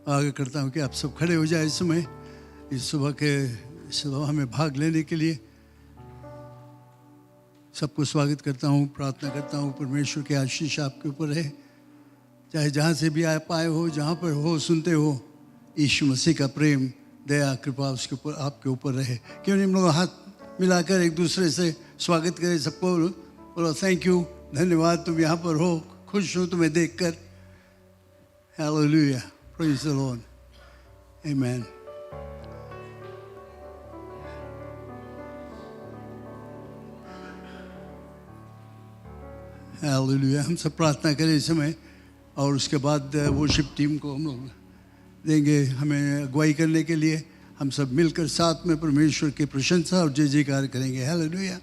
आगे करता हूँ कि आप सब खड़े हो जाए इस समय, इस सुबह में भाग लेने के लिए। सबको स्वागत करता हूँ, प्रार्थना करता हूँ परमेश्वर की आशीष आपके ऊपर है। चाहे जहाँ से भी आप आए हो, जहाँ पर हो सुनते हो, यीशु मसीह का प्रेम, दया, कृपा उसके ऊपर आपके ऊपर रहे। क्यों नहीं हम लोग हाथ मिलाकर एक दूसरे से स्वागत करें सबको। बोलो थैंक यू, धन्यवाद तुम यहाँ पर हो, खुश हूँ तुम्हें देखकर। Hallelujah, praise the lord, amen. Hallelujah. हम सब प्रार्थना करें इस समय और उसके बाद वर्शिप टीम को हम लोग देंगे हमें अगुवाई करने के लिए। हम सब मिलकर साथ में परमेश्वर की प्रशंसा और जय जयकार करेंगे। Hallelujah,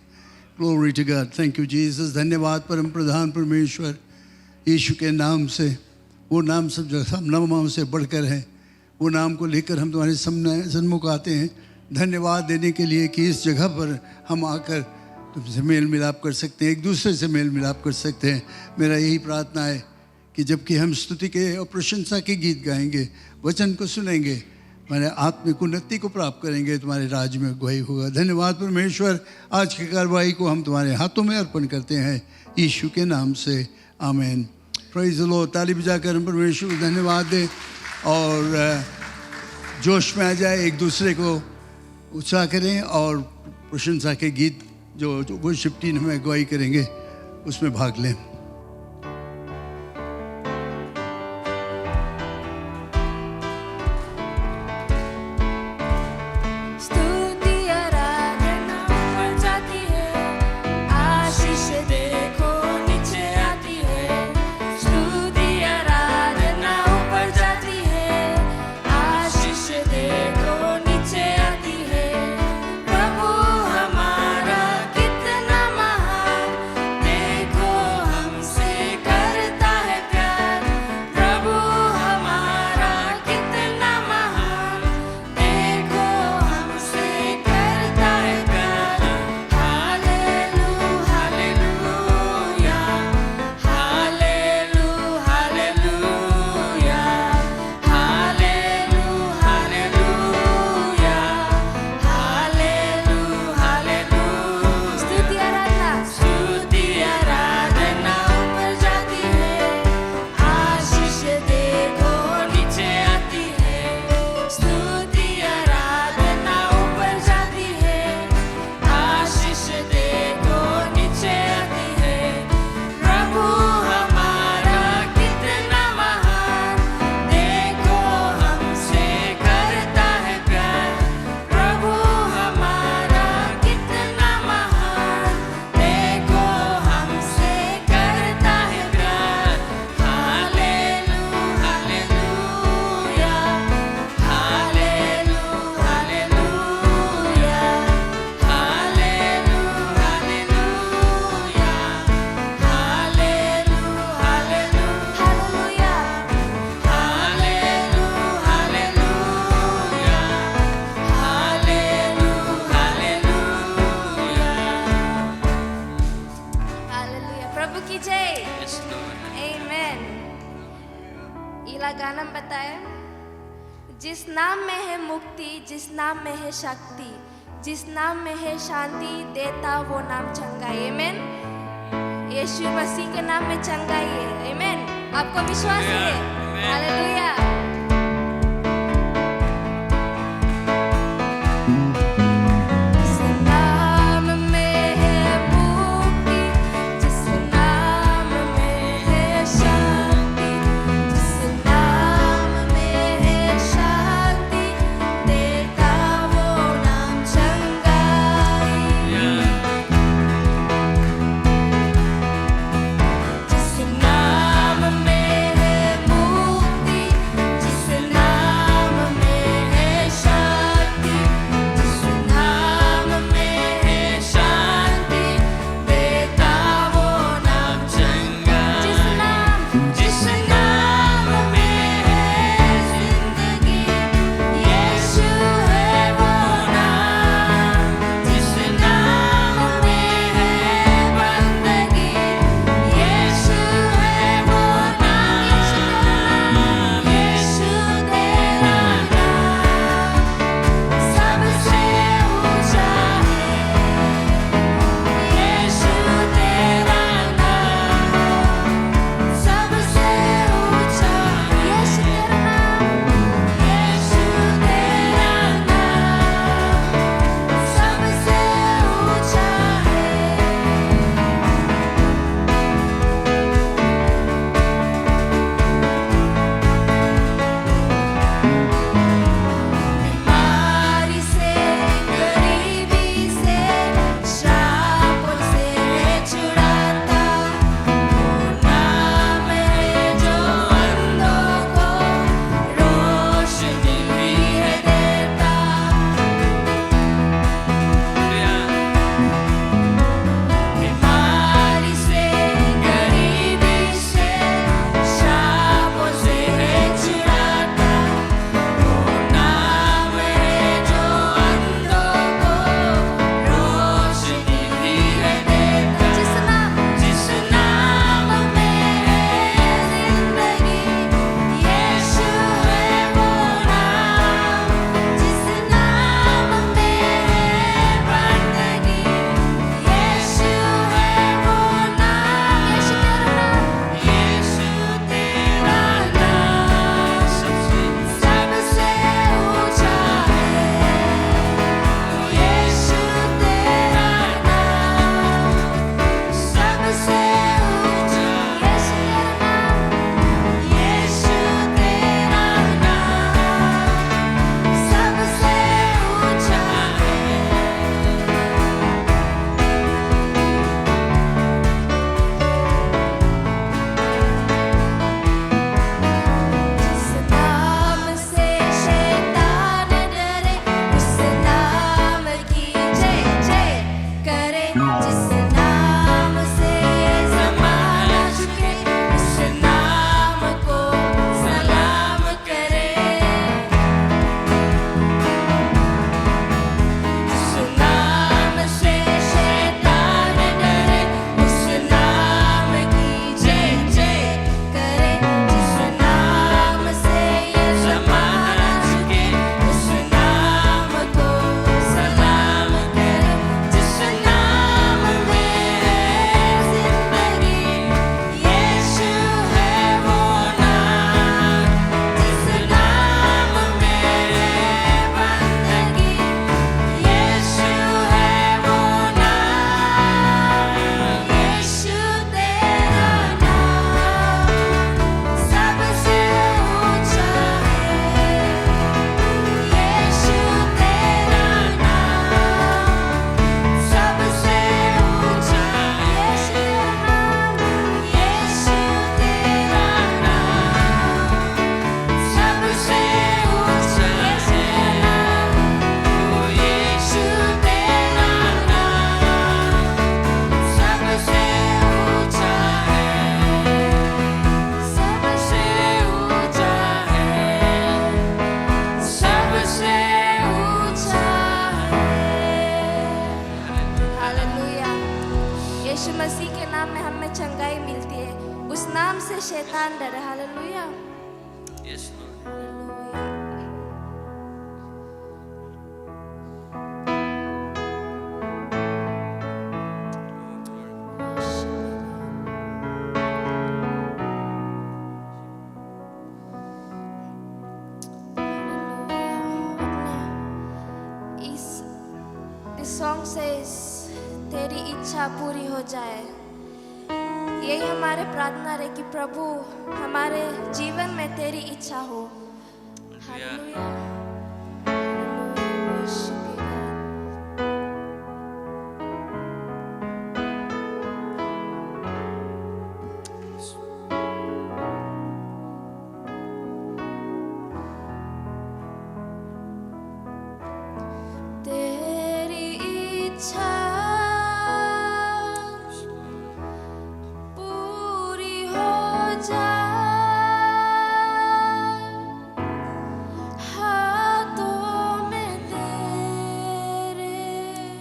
glory to God, thank you Jesus. धन्यवाद परम प्रधान परमेश्वर यीशु के नाम से, वो नाम सब नामों से बढ़कर है। वो नाम को लेकर हम तुम्हारे सन्मुख आते हैं धन्यवाद देने के लिए कि इस जगह पर हम आकर तुमसे मेल मिलाप कर सकते हैं, एक दूसरे से मेल मिलाप कर सकते हैं। मेरा यही प्रार्थना है कि जबकि हम स्तुति के और प्रशंसा के गीत गाएंगे, वचन को सुनेंगे, हमारे आत्मिक उन्नति को प्राप्त करेंगे, तुम्हारे राज्य में अगुवाई होगा। धन्यवाद परमेश्वर, आज की कार्रवाई को हम तुम्हारे हाथों में अर्पण करते हैं यीशु के नाम से, आमीन। Praise the Lord. ताली बजाकर हम परमेश्वर को धन्यवाद दें और जोश में आ जाए, एक दूसरे को उत्साह करें और प्रशंसा के गीत जो वर्शिप टीम हमें अगुवाई करेंगे उसमें भाग लें। शक्ति, जिस नाम में है शांति देता वो नाम चंगाई। आमीन। यीशु मसीह के नाम में चंगाई है। आमीन। आपको विश्वास है? हालेलुया। नाम में है मुक्ति। से शैतान डरे। Hallelujah. Yes, Lord. Hallelujah. This song says तेरी इच्छा पूरी हो जाए। यही हमारे प्रार्थना रहे कि प्रभु हमारे जीवन में तेरी इच्छा हो। हालेलुया। तेरी इच्छा पूरी हो जाए, हाथों में तेरे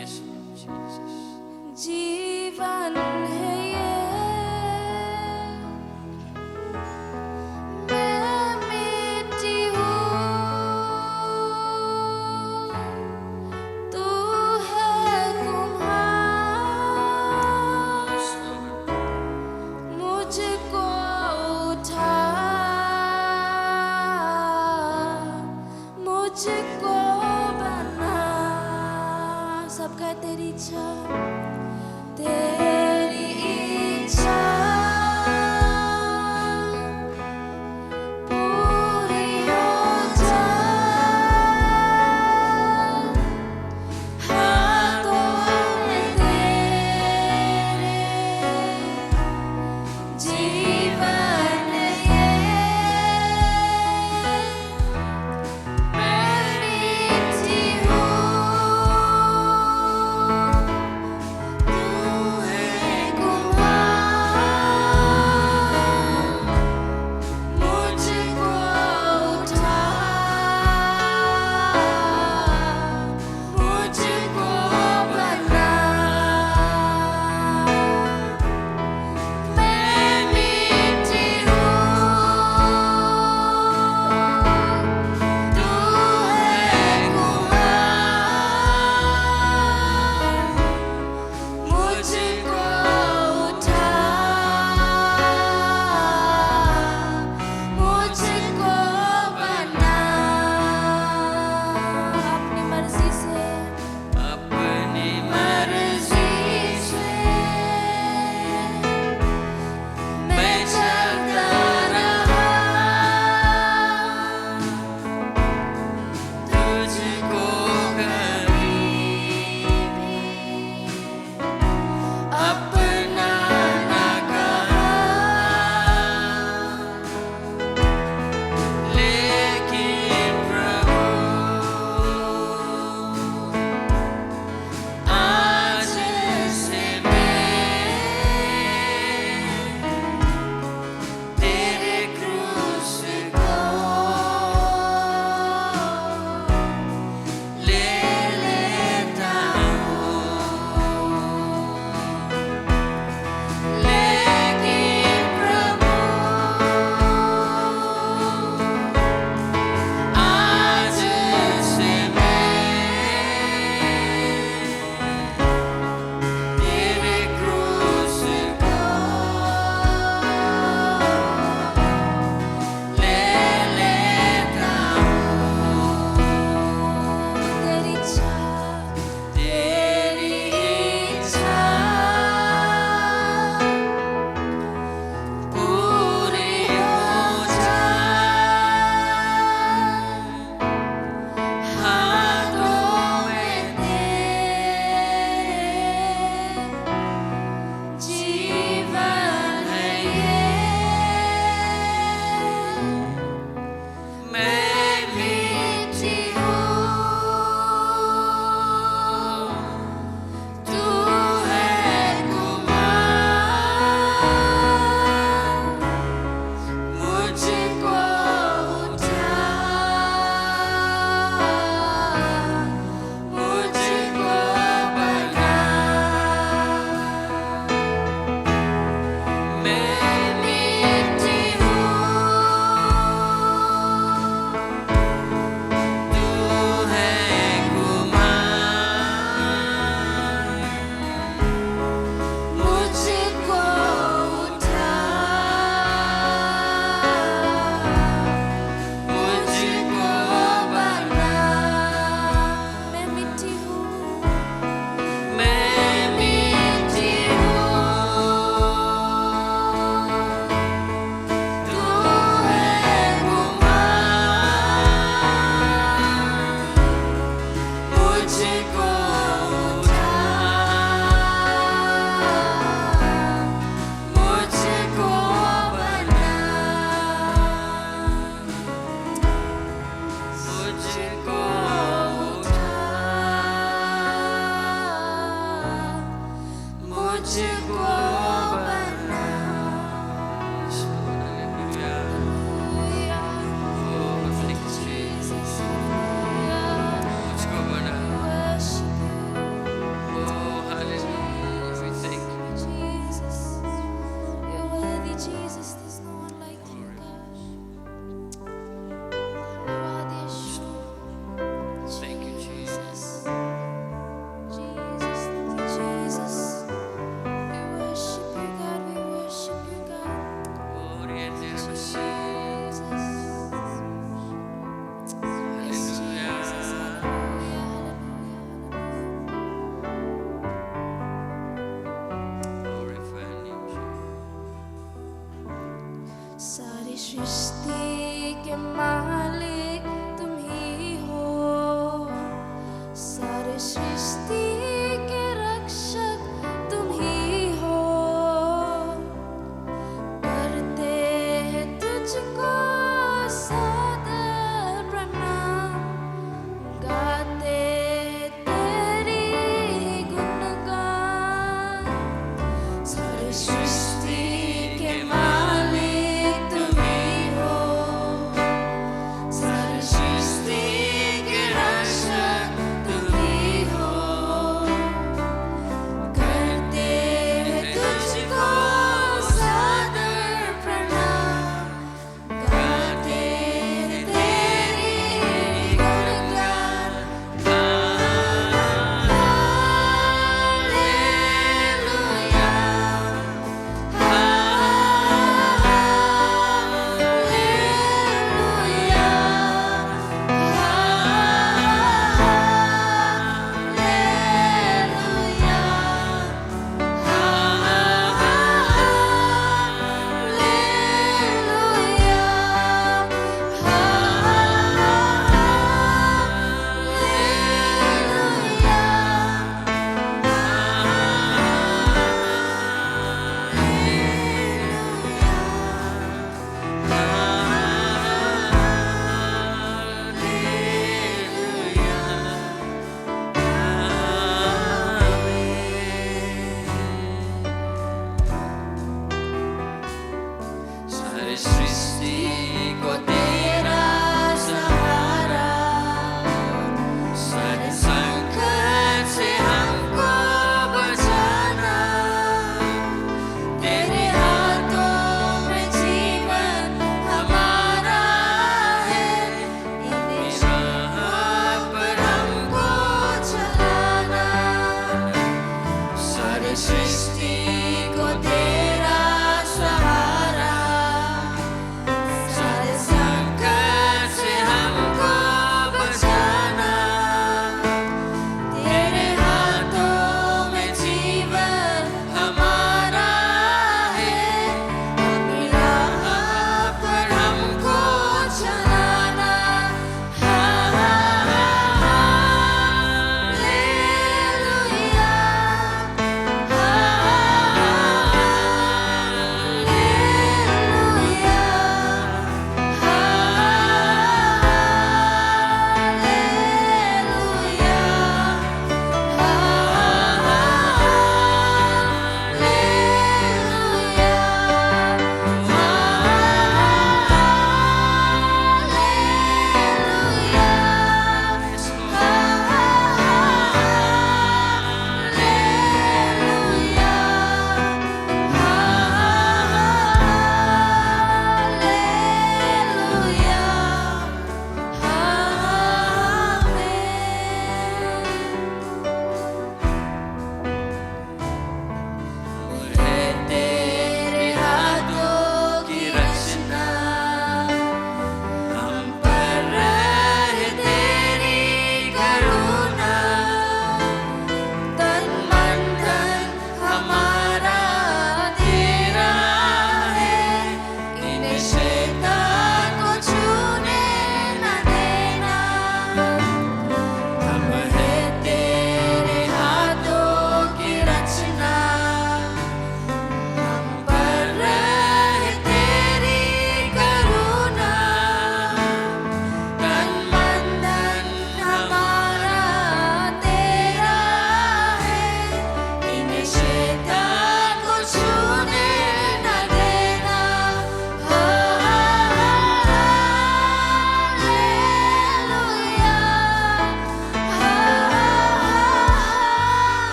Yes, Lord Jesus. जीवन है ये। मैं मिट्टी हूँ, तू है कुम्हार। Yes, Lord. मुझको उठा, मुझको बना। सबका तेरी इच्छा, तेरी इच्छा पूरी हो जाए, हाथों में तेरे जीवन है। मैं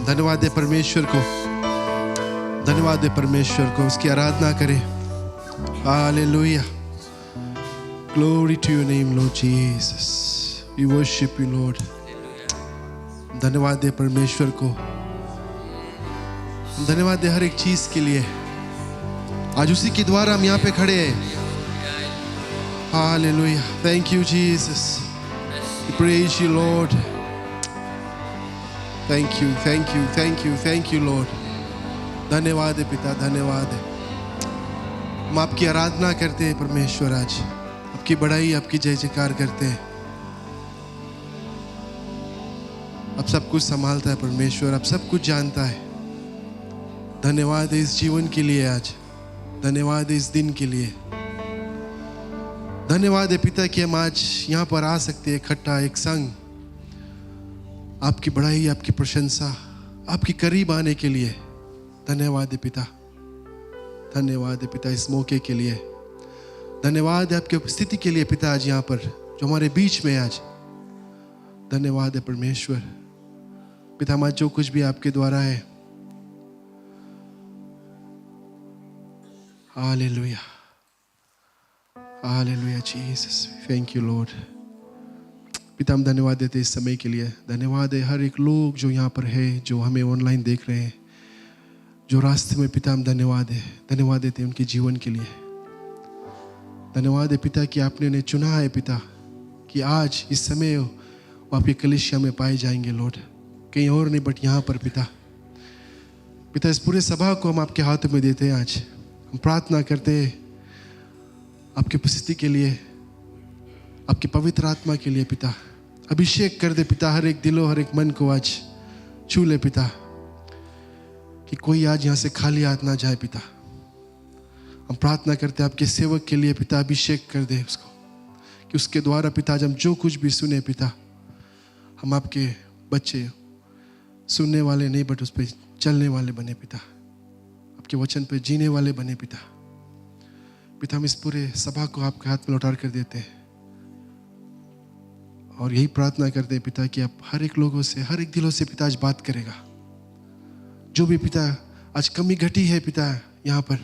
धन्यवाद है परमेश्वर को, धन्यवाद है परमेश्वर को, उसकी आराधना करें। Hallelujah, glory to your name Lord Jesus, we worship you Lord. धन्यवाद है परमेश्वर को, धन्यवाद है हर एक चीज के लिए। आज उसी के द्वारा हम यहाँ पे खड़े हैं। Hallelujah, thank you Jesus, we praise you Lord. Thank you, thank you, thank you, thank you Lord. धन्यवाद है पिता, धन्यवाद है। हम आपकी आराधना करते हैं परमेश्वर, आज आपकी बड़ाई, आपकी जय जयकार करते हैं। अब सब कुछ संभालता है परमेश्वर, अब सब कुछ जानता है। धन्यवाद है इस जीवन के लिए आज, धन्यवाद है इस दिन के लिए। धन्यवाद है पिता कि हम आज यहाँ पर आ सकते हैं इकट्ठा एक संग, आपकी बड़ाई, आपकी प्रशंसा, आपके करीब आने के लिए। धन्यवाद है पिता, धन्यवाद है पिता इस मौके के लिए। धन्यवाद है आपकी उपस्थिति के लिए पिता, आज यहाँ पर जो हमारे बीच में आज। धन्यवाद है परमेश्वर पिता, हमारा जो कुछ भी आपके द्वारा है। हालेलुया, hallelujah Jesus, thank you Lord. पिता हम धन्यवाद देते इस समय के लिए। धन्यवाद है हर एक लोग जो यहाँ पर है, जो हमें ऑनलाइन देख रहे हैं, जो रास्ते में पिता हम धन्यवाद है, धन्यवाद देते हैं उनके जीवन के लिए। धन्यवाद है पिता कि आपने उन्हें चुना है पिता, कि आज इस समय वो आपकी कलीसिया में पाए जाएंगे लॉर्ड, कहीं और नहीं बट यहाँ पर पिता। पिता इस पूरे सभा को हम आपके हाथों में देते हैं। आज हम प्रार्थना करते हैं आपकी उपस्थिति के लिए, आपकी पवित्र आत्मा के लिए पिता। अभिषेक कर दे पिता, हर एक दिलों, हर एक मन को आज छू ले पिता, कि कोई आज यहाँ से खाली हाथ ना जाए पिता। हम प्रार्थना करते हैं आपके सेवक के लिए पिता, अभिषेक कर दे उसको, कि उसके द्वारा पिता आज हम जो कुछ भी सुने पिता, हम आपके बच्चे सुनने वाले नहीं बट उस पर चलने वाले बने पिता, आपके वचन पे जीने वाले बने पिता। पिता हम इस पूरे सभा को आपके हाथ में लौटा कर देते हैं और यही प्रार्थना करते हैं पिता कि आप हर एक लोगों से, हर एक दिलों से पिता आज बात करेगा। जो भी पिता आज कमी घटी है पिता यहाँ पर,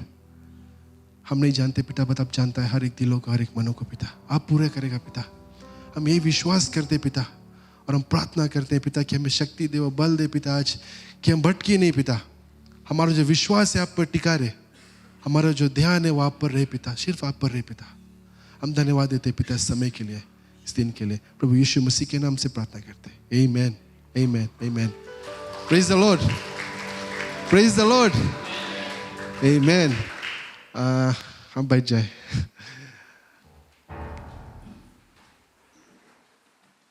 हम नहीं जानते पिता, बट आप जानता है हर एक दिलों को, हर एक मनों को पिता, आप पूरा करेगा पिता। हम यही विश्वास करते पिता, और हम प्रार्थना करते हैं पिता कि हमें शक्ति दे, बल दे पिता आज, कि हम भटके नहीं पिता। हमारा जो विश्वास है आप पर टिका रहे, हमारा जो ध्यान है वो आप पर रहे पिता, सिर्फ आप पर रहे पिता। हम धन्यवाद देते हैं पिता इस समय के लिए, इस दिन के लिए। प्रभु यीशु मसीह के नाम से प्रार्थना करते हैं, आमेन, आमेन, आमेन। Praise the Lord, praise the lord, आमेन। हम बैठ जाए।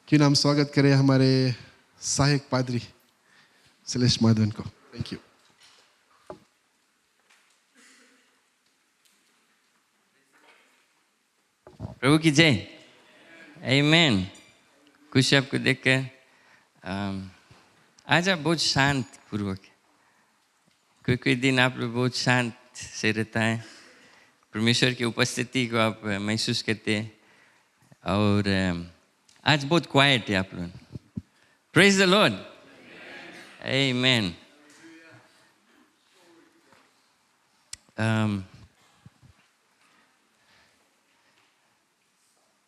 क्यों नाम स्वागत करें हमारे सहायक पादरी शैलेश माधवन को। Thank you. प्रभु की जय, आमेन। खुश आपको देखकर। आज आप बहुत शांत पूर्वक, कोई दिन आप लोग बहुत शांत से रहता है, परमेश्वर की उपस्थिति को आप महसूस करते हैं, और आज बहुत क्वाइट है आप लोग। प्रेज द लॉर्ड, आमेन।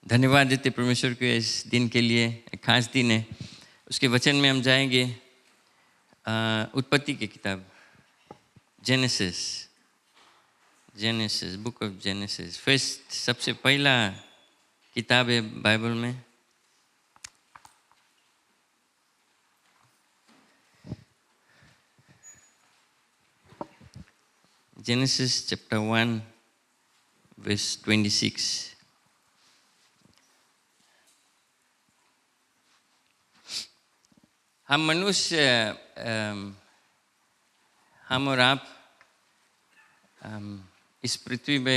धन्यवाद देते परमेश्वर को इस दिन के लिए, एक खास दिन है। उसके वचन में हम जाएंगे उत्पत्ति की किताब, genesis, book of genesis, first, सबसे पहला किताब है बाइबल में। Genesis chapter 1 verse 26। हम मनुष्य, हम और आप इस पृथ्वी पे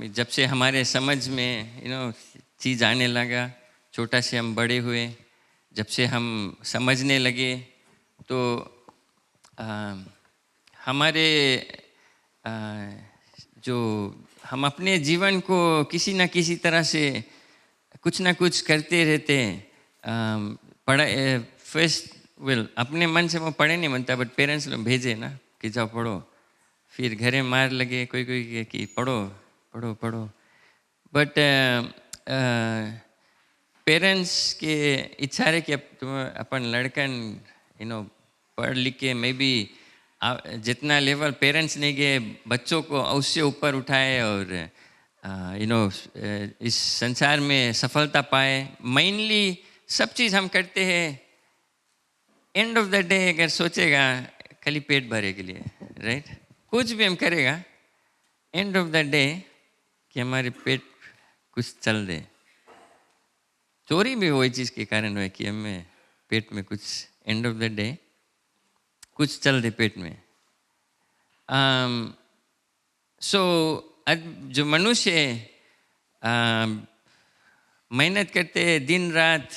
जब से हमारे समझ में चीज़ आने लगा, छोटा से हम बड़े हुए, जब से हम समझने लगे तो हमारे जो हम अपने जीवन को किसी न किसी तरह से कुछ ना कुछ करते रहते हैं। फर्स्ट वेल अपने मन से वो पढ़े नहीं बनता, बट पेरेंट्स लोग भेजे ना कि जाओ पढ़ो, फिर घरे मार लगे कोई कोई कि पढ़ो पढ़ो पढ़ो, बट पेरेंट्स के इच्छा रहे कि तुम अपन लड़कन पढ़ लिख के मे बी जितना लेवल पेरेंट्स ने गए बच्चों को उससे ऊपर उठाए और इस संसार में सफलता पाए। मेनली सब चीज़ हम करते हैं एंड ऑफ द डे अगर सोचेगा खाली पेट भरे के लिए, राइट? कुछ भी हम करेगा एंड ऑफ द डे कि हमारे पेट कुछ चल दे। चोरी भी वही चीज़ के कारण हुआ कि हमें पेट में कुछ एंड ऑफ द डे कुछ चल दे पेट में। सो जो मनुष्य मेहनत करते हैं दिन रात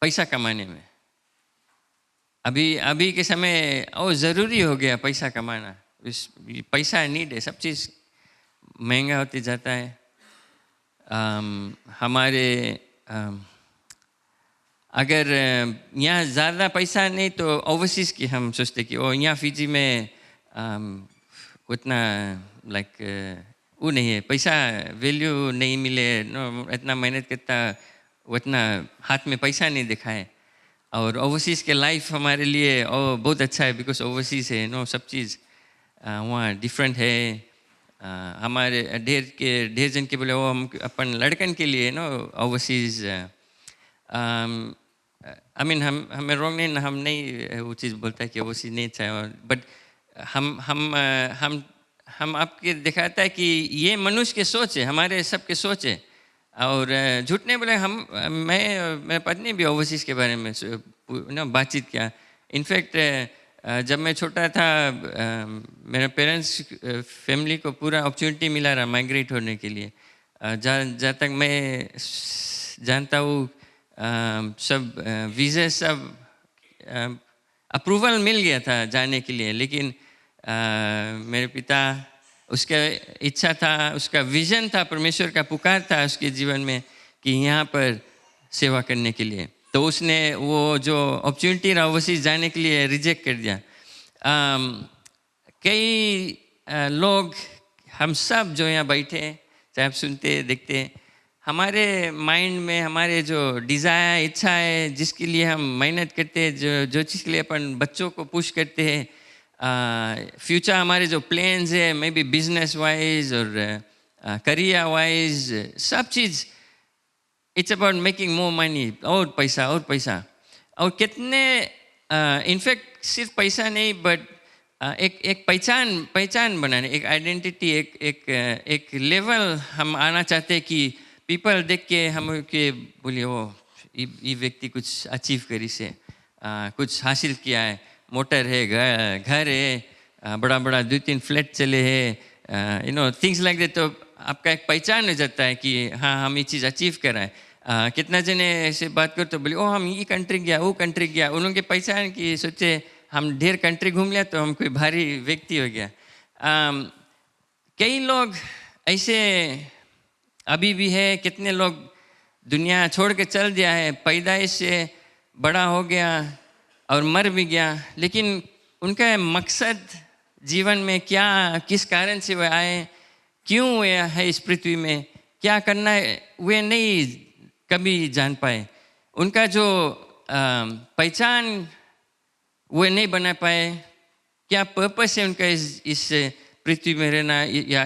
पैसा कमाने में, अभी के समय ज़रूरी हो गया पैसा कमाना, पैसा नीड है, सब चीज़ महंगा होते जाता है। हमारे अगर यहाँ ज़्यादा पैसा नहीं तो ओवरसीज़ की हम सोचते कि यहाँ फिजी में उतना लाइक वो नहीं है, पैसा वैल्यू नहीं मिले, इतना मेहनत करता उतना हाथ में पैसा नहीं दिखाए। और ओवरसीज़ के लाइफ हमारे लिए बहुत अच्छा है, बिकॉज ओवरसीज़ है सब चीज़ वहाँ डिफरेंट है। हमारे ढेर जन के बोले वो हम अपन लड़कन के लिए ओवरसीज़ आई मीन हमें रॉन्ग नहीं, हम नहीं वो चीज़ बोलता है कि ओवरसीज़ नहीं अच्छा है, बट हम आपके दिखाता है कि ये मनुष्य के सोच है, हमारे सबके सोच है। और झूठ नहीं बोले, मैं पत्नी भी ओवरसीज़ के बारे में बातचीत किया। इनफैक्ट जब मैं छोटा था मेरे पेरेंट्स फैमिली को पूरा अपॉर्चुनिटी मिला रहा माइग्रेट होने के लिए। जहाँ तक मैं जानता हूँ सब वीज़ा सब अप्रूवल मिल गया था जाने के लिए, लेकिन मेरे पिता उसका इच्छा था, उसका विज़न था, परमेश्वर का पुकार था उसके जीवन में कि यहाँ पर सेवा करने के लिए, तो उसने वो जो अपॉर्चुनिटी रहा ओवरसीज़ जाने के लिए रिजेक्ट कर दिया। कई लोग हम सब जो यहाँ बैठे चाहे आप सुनते देखते, हमारे माइंड में हमारे जो डिज़ायर इच्छा है जिसके लिए हम मेहनत करते हैं, जो चीज़ के लिए अपन बच्चों को पुश करते हैं, फ्यूचर हमारे जो प्लान्स है मे बी बिजनेस वाइज और करियर वाइज, सब चीज़ it's about making more money, और पैसा और कितने इनफैक्ट सिर्फ पैसा नहीं बट एक पहचान बनाने, एक आइडेंटिटी, एक लेवल हम आना चाहते हैं कि पीपल देख के हम के बोलिए ये व्यक्ति कुछ अचीव करी से कुछ हासिल किया है, मोटर है, घर है, बड़ा 2-3 फ्लैट चले हैं, थिंग्स लाइक दैट। तो आपका एक पहचान हो जाता है कि हाँ हम ये चीज़ अचीव करा है। कितना जने ऐसे बात कर तो बोले हम ये कंट्री गया वो कंट्री गया, उन लोगों के पहचान की सोचे हम ढेर कंट्री घूम लिया तो हम कोई भारी व्यक्ति हो गया। कई लोग ऐसे अभी भी है, कितने लोग दुनिया छोड़ के चल दिया है, पैदाइश से बड़ा हो गया और मर भी गया, लेकिन उनका मकसद जीवन में क्या, किस कारण से वे आए, क्यों वे है इस पृथ्वी में, क्या करना है, वे नहीं कभी जान पाए। उनका जो पहचान वे नहीं बना पाए, क्या पर्पस है उनका इस पृथ्वी में रहना या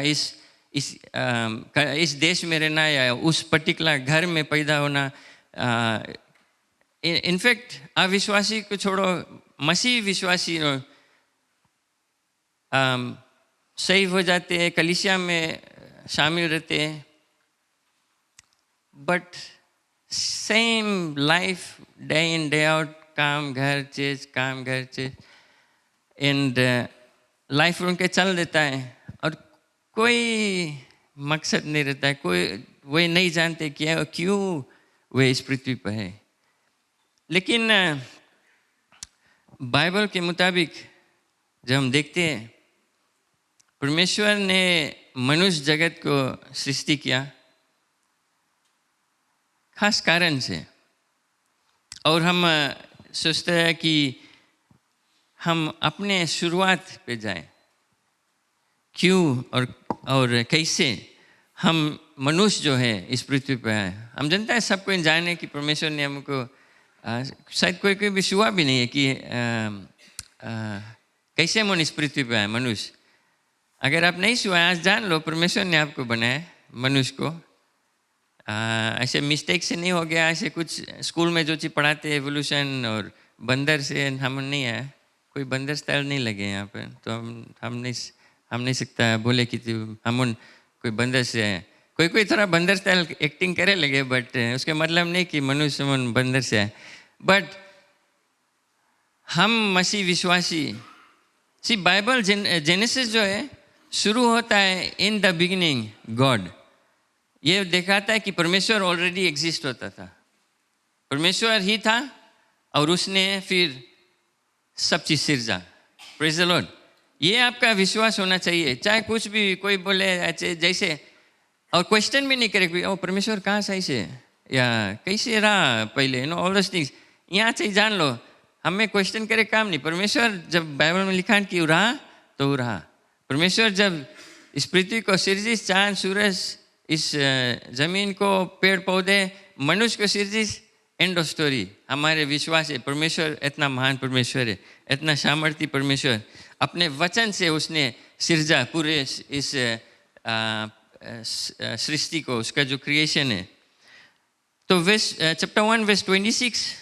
इस देश में रहना या उस पर्टिकुलर घर में पैदा होना। इनफैक्ट अविश्वासी को छोड़ो, मसीह विश्वासी सही हो जाते हैं, कलीसिया में शामिल रहते हैं, but same life day in day out, काम घर चीज एंड लाइफ उनके चल देता है और कोई मकसद नहीं रहता है, कोई वे नहीं जानते क्यों वे इस पृथ्वी पर है। लेकिन बाइबल के मुताबिक जब हम देखते हैं परमेश्वर ने मनुष्य जगत को सृष्टि किया खास कारण से, और हम सोचते हैं कि हम अपने शुरुआत पे जाएं, क्यों और कैसे हम मनुष्य जो है इस पृथ्वी पे आए। हम जानते हैं, सबको जाने कि परमेश्वर ने हमको शायद कोई विश्वास भी नहीं है कि कैसे हम इस पृथ्वी पे आए मनुष्य। अगर आप नहीं सुना, आज जान लो परमेश्वर ने आपको बनाया मनुष्य को। ऐसे मिस्टेक से नहीं हो गया, ऐसे कुछ स्कूल में जो चीज़ पढ़ाते हैं एवोल्यूशन और बंदर से हम नहीं आए, कोई बंदर स्टाइल नहीं लगे यहाँ पे। तो हम नहीं सकता बोले कि हम कोई बंदर से आए। कोई थोड़ा बंदर स्टाइल एक्टिंग करे लगे, बट उसके मतलब नहीं कि मनुष्य बंदर से आए। बट हम मसीह विश्वासी, सी बाइबल जेनेसिस जो है शुरू होता है इन द बिगिनिंग गॉड। ये दिखाता है कि परमेश्वर ऑलरेडी एग्जिस्ट होता था, परमेश्वर ही था और उसने फिर सब चीज़ सिरजा। Praise the lord. ये आपका विश्वास होना चाहिए, चाहे कुछ भी कोई बोले जैसे, और क्वेश्चन भी नहीं करे कोई, ओ परमेश्वर कहाँ सही से या कैसे रहा पहले, नो ऑल दोस थिंग्स। यहाँ से जान लो, हमें क्वेश्चन करे काम नहीं। परमेश्वर जब बाइबल में लिखा कि वो रहा तो वो रहा। परमेश्वर जब इस पृथ्वी को सिरजिस, चांद सूरज, इस जमीन को, पेड़ पौधे, मनुष्य को सिरजिस, एंड ऑफ स्टोरी। हमारे विश्वास है परमेश्वर इतना महान परमेश्वर है, इतना सामर्थ्य परमेश्वर, अपने वचन से उसने सिरजा पूरे इस सृष्टि को, उसका जो क्रिएशन है। तो चैप्टर 1 वर्स 26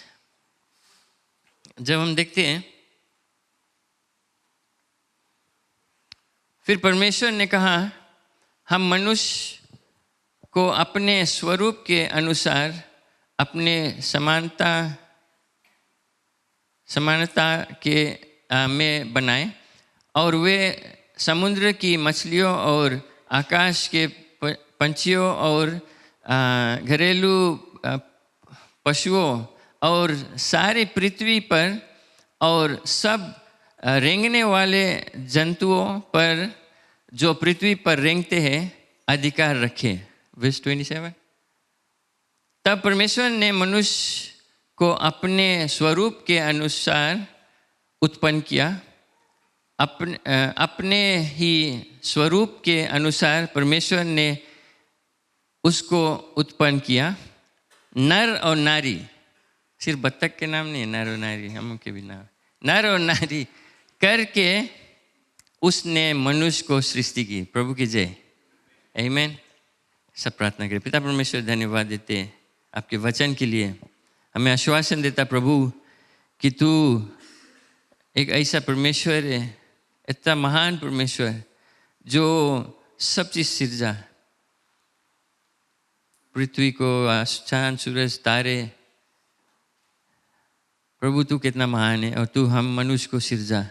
जब हम देखते हैं, फिर परमेश्वर ने कहा हम मनुष्य को अपने स्वरूप के अनुसार, अपने समानता के में बनाए, और वे समुद्र की मछलियों और आकाश के पंछियों और घरेलू पशुओं और सारी पृथ्वी पर और सब रेंगने वाले जंतुओं पर जो पृथ्वी पर रेंगते हैं अधिकार रखे। वर्स 27। तब परमेश्वर ने मनुष्य को अपने स्वरूप के अनुसार उत्पन्न किया, अपने ही स्वरूप के अनुसार परमेश्वर ने उसको उत्पन्न किया, नर और नारी। सिर्फ बत्तख के नाम नहीं है, नर और नारी हम के भी नाम, नर और नारी करके उसने मनुष्य को सृष्टि की। प्रभु की जय, आमीन। सब प्रार्थना करें। पिता परमेश्वर, धन्यवाद देते हैं आपके वचन के लिए। हमें आश्वासन देता प्रभु कि तू एक ऐसा परमेश्वर है, इतना महान परमेश्वर जो सब चीज़ सिरजा, पृथ्वी को, चांद सूरज तारे। प्रभु तू कितना महान है, और तू हम मनुष्य को सिरजा,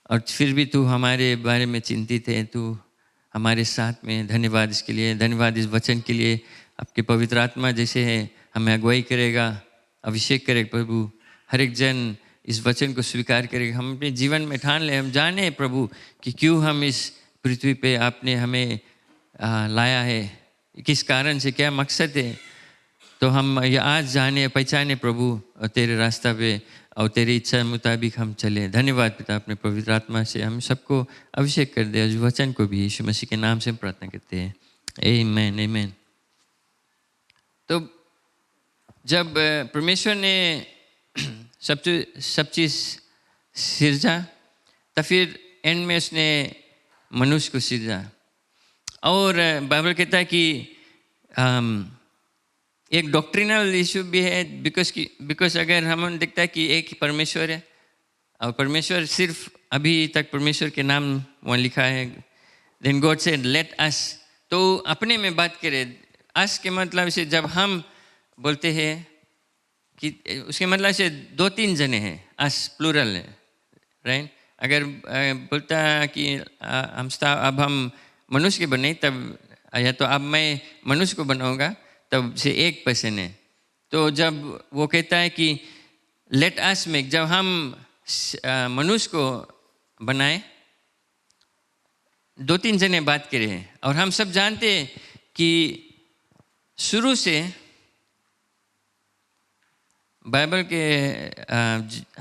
और फिर भी तू हमारे बारे में चिंतित है, तू हमारे साथ में। धन्यवाद इसके लिए, धन्यवाद इस वचन के लिए। आपके पवित्र आत्मा जैसे है हमें अगुवाई करेगा, अभिषेक करेगा प्रभु। हर एक जन इस वचन को स्वीकार करेगा। हम अपने जीवन में ठान ले, हम जाने प्रभु कि क्यों हम इस पृथ्वी पे आपने हमें लाया है, किस कारण से, क्या मकसद है। तो हम ये आज जाने पहचाने प्रभु, और तेरे रास्ता पे और तेरी इच्छा मुताबिक हम चले। धन्यवाद पिता, अपने पवित्र आत्मा से हम सबको अभिषेक कर दे। उस वचन को भी यीशु मसीह के नाम से हम प्रार्थना करते हैं, आमीन, आमीन। तो जब परमेश्वर ने सब चीज़ सिरजा, तो फिर एंड में उसने मनुष्य को सिरजा। और बाइबल कहता है कि एक डॉक्ट्रिनल इशू भी है, बिकॉज अगर हम देखता है कि एक ही परमेश्वर है, और परमेश्वर सिर्फ अभी तक परमेश्वर के नाम वहाँ लिखा है, then God said let us. तो अपने में बात करें, अस के मतलब से जब हम बोलते हैं कि उसके मतलब से 2-3 जने हैं, अस प्लूरल है, राइट। अगर बोलता कि अब हम मनुष्य के बने, तब या तो अब मैं मनुष्य को बनाऊंगा, तब से एक पर्सन है। तो जब वो कहता है कि लेट अस मेक, जब हम मनुष्य को बनाए, 2-3 जने बात करे हैं। और हम सब जानते हैं कि शुरू से बाइबल के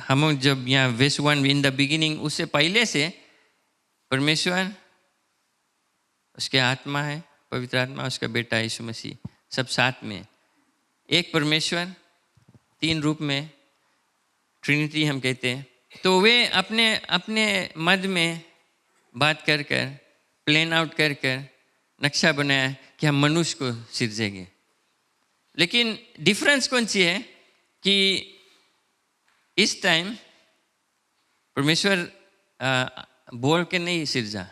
हम जब यहाँ verse 1 इन द बिगिनिंग, उससे पहले से परमेश्वर, उसके आत्मा है, पवित्र आत्मा, उसका बेटा यीशु मसीह, सब साथ में एक परमेश्वर, तीन रूप में, ट्रिनिटी हम कहते हैं। तो वे अपने अपने मध्य में बात कर कर, प्लान आउट कर कर नक्शा बनाया कि हम मनुष्य को सिरजेंगे। लेकिन डिफरेंस कौन सी है कि इस टाइम परमेश्वर बोल के नहीं सिरजा।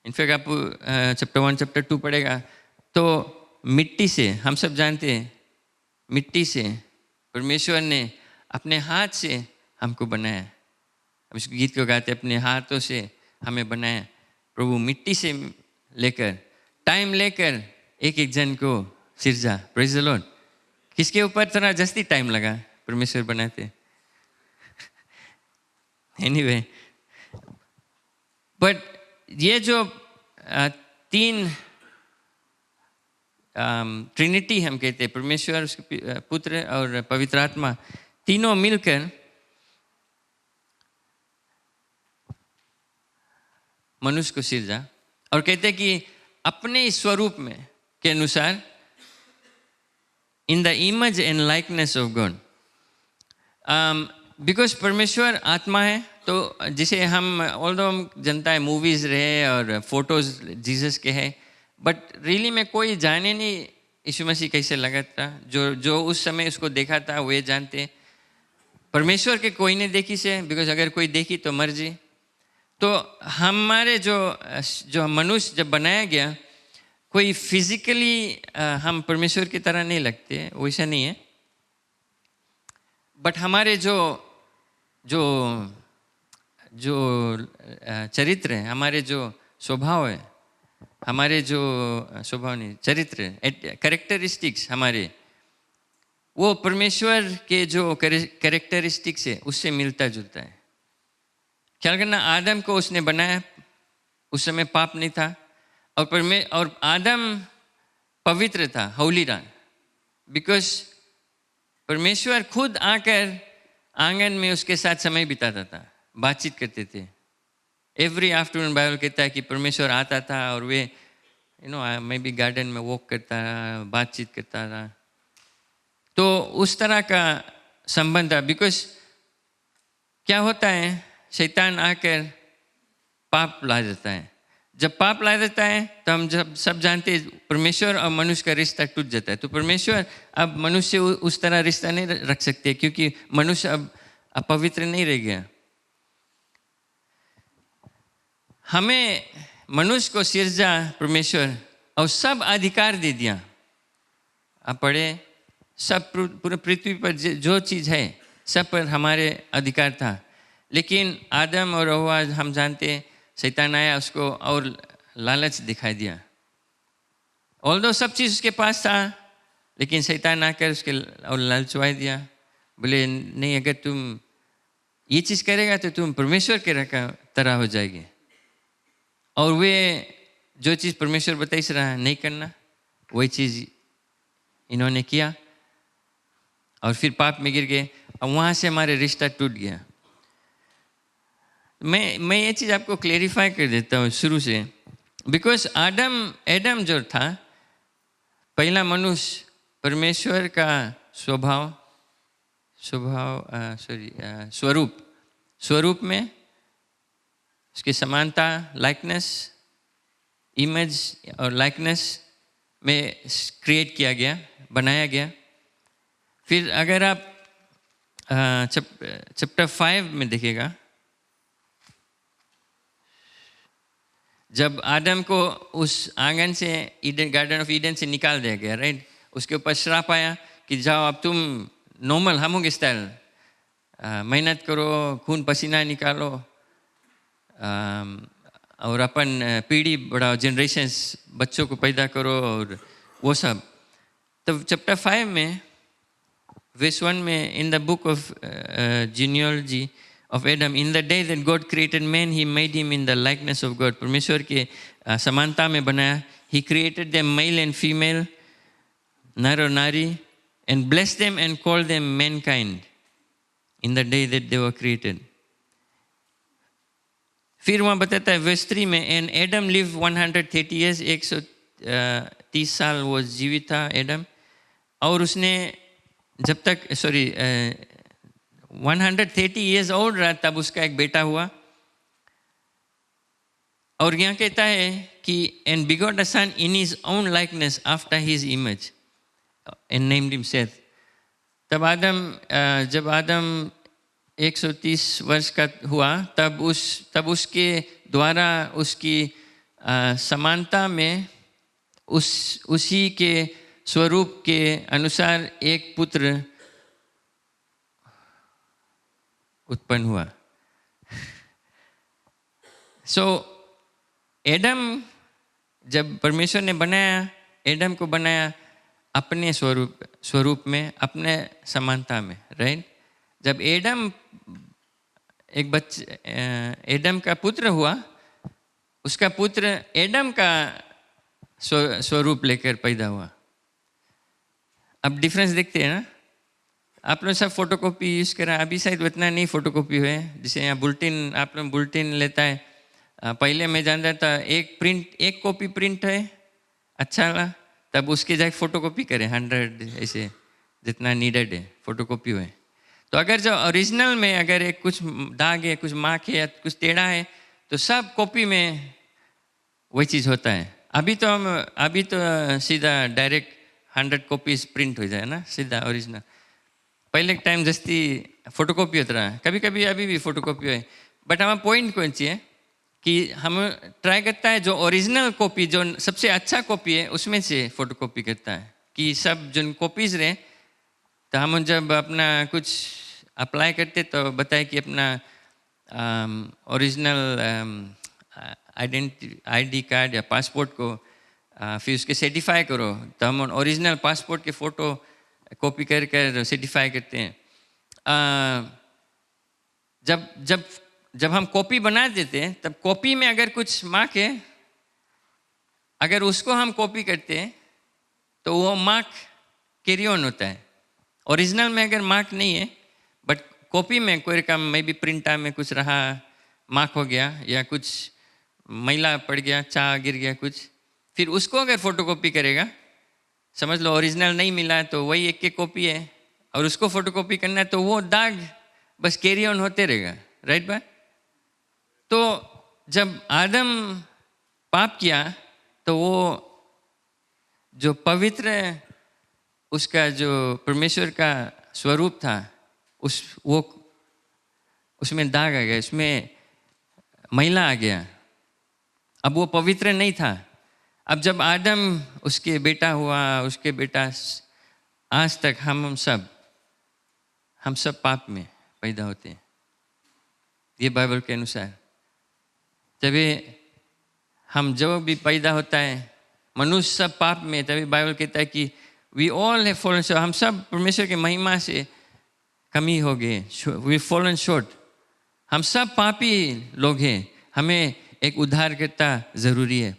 इनफैक्ट आप चैप्टर 1 चैप्टर 2 पढ़ेगा तो मिट्टी से, हम सब जानते हैं मिट्टी से परमेश्वर ने अपने हाथ से हमको बनाया। हम इस गीत को गाते, अपने हाथों से हमें बनाया। प्रभु मिट्टी से लेकर, टाइम लेकर एक एक जन को सिरजा। Praise the Lord. किसके ऊपर थोड़ा जस्ती टाइम लगा परमेश्वर बनाते। एनीवे, बट ये जो तीन ट्रिनिटी हम कहते हैं, परमेश्वर, उसके पुत्र और पवित्र आत्मा, तीनों मिलकर मनुष्य को सिरजा और कहते हैं कि अपने स्वरूप में के अनुसार, in the image and likeness of God. Because परमेश्वर आत्मा है, तो जिसे हम ऑल्दो हम जनता है मूवीज रहे और फोटोज जीसस के हैं, बट रियली में कोई जाने नहीं यीशु मसीह कैसे लगा था। जो उस समय उसको देखा था वे जानते। परमेश्वर के कोई नहीं देखी से, बिकॉज अगर कोई देखी तो मर जी। तो हमारे जो मनुष्य जब बनाया गया, कोई फिजिकली हम परमेश्वर की तरह नहीं लगते, वैसा नहीं है। बट हमारे जो चरित्र है, हमारे जो स्वभाव है, हमारे जो स्वभाव नहीं, चरित्र, कैरेक्टरिस्टिक्स हमारे, वो परमेश्वर के जो कैरेक्टरिस्टिक्स है उससे मिलता जुलता है। ख्याल करना, आदम को उसने बनाया, उस समय पाप नहीं था, और आदम पवित्र था, होली रहा, बिकॉज परमेश्वर खुद आकर आंगन में उसके साथ समय बिताता था, बातचीत करते थे। एवरी आफ्टरनून बाइबल कहता है कि परमेश्वर आता था और वे मैं भी गार्डन में वॉक करता था, बातचीत करता था। तो उस तरह का संबंध था। बिकॉज क्या होता है, शैतान आकर पाप ला देता है। जब पाप ला देता है तो हम जब सब जानते हैं परमेश्वर और मनुष्य का रिश्ता टूट जाता है। तो परमेश्वर अब मनुष्य से उस तरह रिश्ता नहीं रख सकते, क्योंकि मनुष्य अब अपवित्र नहीं रह गया। हमें मनुष्य को सिरजा परमेश्वर और सब अधिकार दे दिया। आप पढ़े, सब पूरे पृथ्वी पर जो चीज़ है सब पर हमारे अधिकार था। लेकिन आदम और हव्वा, हम जानते हैं, शैतान आया, उसको और लालच दिखाई दिया। ऑल्दो सब चीज़ उसके पास था, लेकिन शैतान आकर उसके और लालचवा दिया। बोले नहीं, अगर तुम ये चीज़ करेगा तो तुम परमेश्वर के तरह हो जाएगी। और वे जो चीज़ परमेश्वर बताई से रहा नहीं करना, वही चीज़ इन्होंने किया और फिर पाप में गिर गए, और वहाँ से हमारे रिश्ता टूट गया। मैं ये चीज़ आपको क्लेरिफाई कर देता हूँ शुरू से। बिकॉज एडम जो था, पहला मनुष्य, परमेश्वर का स्वरूप में उसकी समानता, लाइकनेस, इमेज और लाइकनेस में क्रिएट किया गया, बनाया गया। फिर अगर आप चैप्टर 5 में देखिएगा, जब आदम को उस आंगन से, गार्डन ऑफ ईडन से निकाल दिया गया, राइट, उसके ऊपर श्राप आया कि जाओ अब तुम नॉर्मल हमों के स्टाइल मेहनत करो, खून पसीना निकालो और अपन पीढ़ी बढ़ाओ, जनरेशंस, बच्चों को पैदा करो और वो सब। तब चैप्टर 5 में verse 1 में, in the book of genealogy of Adam, in the day that God created man, he made him in the likeness of God. परमेश्वर के समानता में बनाया। He created them male and female, नर और नारी, and blessed them and called them mankind in the day that they were created. फिर वहाँ बताता है वर्स 3 में, एंड एडम लिव 130 ईयर्स, 130 साल वो जीवित था एडम, और उसने जब तक 130 ईयर्स ओल्ड रहा तब उसका एक बेटा हुआ. और यहाँ कहता है कि and begot a son in his own likeness after his image and named him Seth. तब जब आदम 130 वर्ष का हुआ तब उसके द्वारा उसकी समानता में उसी के स्वरूप के अनुसार एक पुत्र उत्पन्न हुआ. एडम जब परमेश्वर ने बनाया, एडम को बनाया अपने स्वरूप में, अपने समानता में, राइट. जब एडम का पुत्र हुआ, उसका पुत्र एडम का स्वरूप लेकर पैदा हुआ. अब डिफरेंस देखते हैं ना. आप लोग सब फोटोकॉपी यूज़ करा, अभी शायद उतना नहीं फोटोकॉपी हुए. जैसे यहाँ बुलेटिन, आप लोग बुलेटिन लेता है. पहले मैं जानता था एक कॉपी प्रिंट है अच्छा वाला, तब उसके जाके फोटोकॉपी करें 100 ऐसे जितना नीडेड है फोटोकॉपी हुए. तो अगर जो ओरिजिनल में अगर एक कुछ दाग है, कुछ मार्क है या कुछ टेढ़ा है, तो सब कॉपी में वही चीज़ होता है. अभी तो सीधा डायरेक्ट 100 कॉपीज प्रिंट हो जाए ना, सीधा ओरिजिनल. पहले के टाइम जस्ती फोटोकॉपी होता रहा, कभी कभी अभी भी फोटोकॉपी है. बट हमारा पॉइंट कौन सी है कि हम ट्राई करता है जो ओरिजिनल कॉपी, जो सबसे अच्छा कॉपी है उसमें से फोटोकॉपी करता है कि सब जो कॉपीज रहे. तो हम जब अपना कुछ अप्लाई करते तो बताए कि अपना ओरिजिनल आईडी कार्ड या पासपोर्ट को फिर उसके सर्टिफाई करो. तो हम ओरिजिनल पासपोर्ट के फ़ोटो कॉपी कर सर्टिफाई करते हैं. जब हम कॉपी बना देते हैं तब कॉपी में अगर कुछ मार्क है, अगर उसको हम कॉपी करते हैं तो वो मार्क कैरी ऑन होता है. ओरिजिनल में अगर मार्क नहीं है, बट कॉपी में कोई रकम में भी प्रिंटर में कुछ रहा, मार्क हो गया या कुछ मैला पड़ गया, चाय गिर गया कुछ, फिर उसको अगर फोटोकॉपी करेगा, समझ लो ओरिजिनल नहीं मिला तो वही एक कॉपी है, और उसको फोटोकॉपी करना है तो वो दाग बस कैरी ऑन होते रहेगा. राइट बात. तो जब आदम पाप किया तो वो जो पवित्र उसका जो परमेश्वर का स्वरूप था उसमें दाग आ गया, उसमें मैला आ गया. अब वो पवित्र नहीं था. अब जब आदम उसके बेटा हुआ, उसके बेटा आज तक हम सब पाप में पैदा होते हैं. ये बाइबल के अनुसार जब हम जो भी पैदा होता है मनुष्य सब पाप में, तभी बाइबल कहता है कि we all have fallen short. हम सब परमेश्वर के महिमा से कमी हो गए, वी फॉलन शॉर्ट. हम सब पापी लोग हैं, हमें एक उद्धारकर्ता जरूरी है.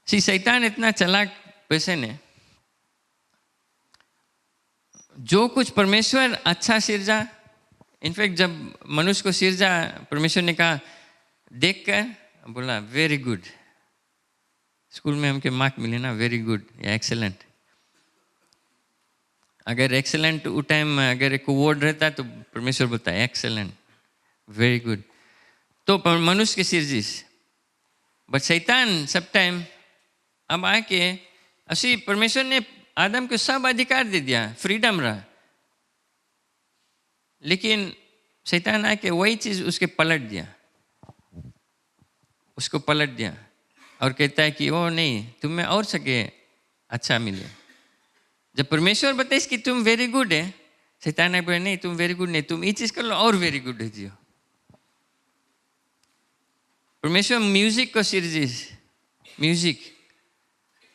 शैतान इतना चालाक पर्सन है, जो कुछ परमेश्वर अच्छा सिरजा, इनफैक्ट जब मनुष्य को सिरजा परमेश्वर ने कहा, देखकर बोला वेरी गुड. स्कूल में हमके मार्क मिले ना, वेरी गुड या एक्सेलेंट. अगर एक्सेलेंट उस टाइम अगर एक वर्ड रहता तो परमेश्वर बोलता है एक्सेलेंट, वेरी गुड. तो मनुष्य की सिरजिश. बट शैतान सब टाइम अब आके ऐसी परमेश्वर ने आदम को सब अधिकार दे दिया, फ्रीडम रहा, लेकिन शैतान आके वही चीज उसको पलट दिया और कहता है कि वो नहीं, तुम्हें और सके अच्छा मिले. जब परमेश्वर बताइए कि तुम वेरी गुड है, शैतान ने बोला नहीं तुम वेरी गुड नहीं, तुम ये चीज कर लो और वेरी गुड है जियो. परमेश्वर म्यूजिक को सिरजिश, म्यूजिक,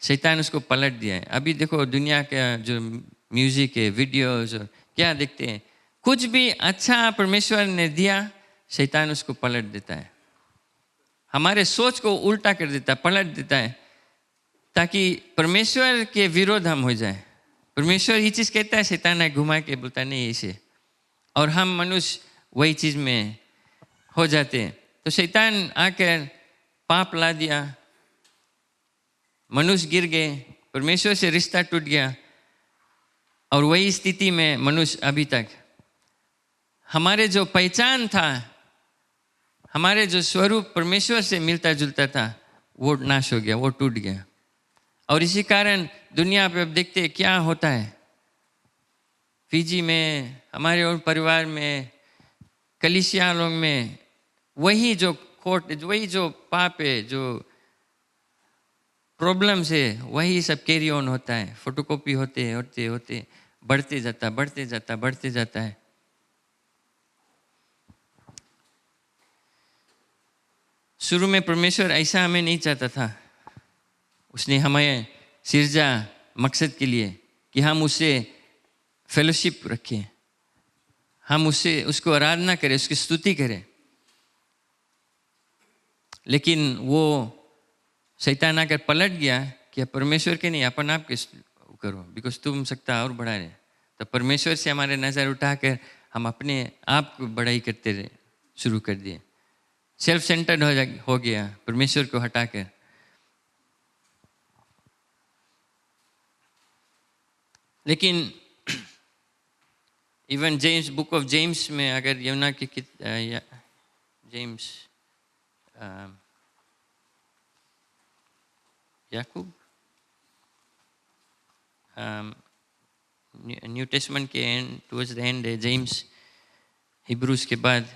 शैतान उसको पलट दिया है. अभी देखो दुनिया का जो म्यूजिक है, वीडियोस, क्या देखते हैं, कुछ भी अच्छा परमेश्वर ने दिया शैतान उसको पलट देता है, हमारे सोच को उल्टा कर देता है, पलट देता है. ताकि परमेश्वर के विरोध हम हो जाए। परमेश्वर ये चीज़ कहता है, शैतान है घुमा के बोलता नहीं इसे, और हम मनुष्य वही चीज़ में हो जाते हैं। तो शैतान आकर पाप ला दिया, मनुष्य गिर गए, परमेश्वर से रिश्ता टूट गया, और वही स्थिति में मनुष्य अभी तक। हमारे जो पहचान था, हमारे जो स्वरूप परमेश्वर से मिलता जुलता था, वो नाश हो गया, वो टूट गया। और इसी कारण दुनिया पे अब देखते हैं क्या होता है। फिजी में, हमारे और परिवार में, कलीसिया लोग में, वही जो खोट, वही जो पाप है, जो प्रॉब्लम्स है, वही सब कैरी ऑन होता है। फोटोकॉपी होते होते होते बढ़ते जाता है। शुरू में परमेश्वर ऐसा हमें नहीं चाहता था। उसने हमें सिरजा मकसद के लिए कि हम उससे फेलोशिप रखें, हम उसको आराधना करें, उसकी स्तुति करें। लेकिन वो शैतान आकर पलट गया कि परमेश्वर के नहीं, अपन आप के करो, बिकॉज तुम सकता और बढ़ा रहे। तो परमेश्वर से हमारे नज़र उठाकर हम अपने आप को बड़ाई करते रहे, शुरू कर दिए। सेल्फ सेंटर्ड हो गया परमेश्वर को हटाकर। लेकिन even James, book of James में अगर यमुना की जेम्स याकूब न्यू टेस्टमेंट के एंड, टुवर्ड्स द एंड है जेम्स, हिब्रूज के बाद।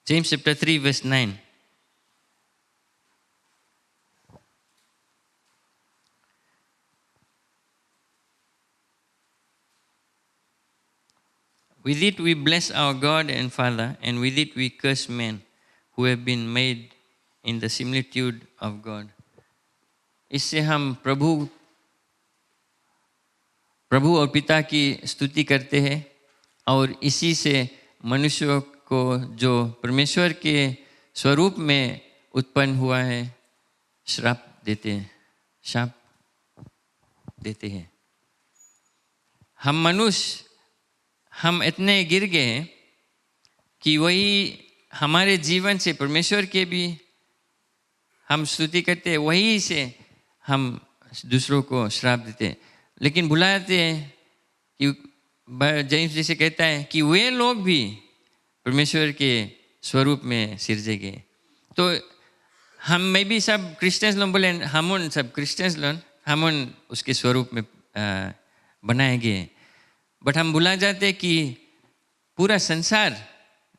James chapter 3 verse 9. With it we bless our God and Father, and with it we curse men who have been made in the similitude of God. इससे हम प्रभु और पिता की स्तुति करते हैं, और इसी से मनुष्यों को जो परमेश्वर के स्वरूप में उत्पन्न हुआ है श्राप देते हैं। हम मनुष्य, हम इतने गिर गए हैं कि वही हमारे जीवन से परमेश्वर के भी हम स्तुति करते हैं, वही से हम दूसरों को श्राप देते हैं। लेकिन भुलाते हैं कि जेम्स जैसे कहता है कि वे लोग भी परमेश्वर के स्वरूप में सिरजे गए। तो हम में भी सब क्रिश्चियंस लोग बोले, हम उन सब क्रिश्चियंस लोग, हम उन उसके स्वरूप में बनाए गए। बट हम भुला जाते हैं कि पूरा संसार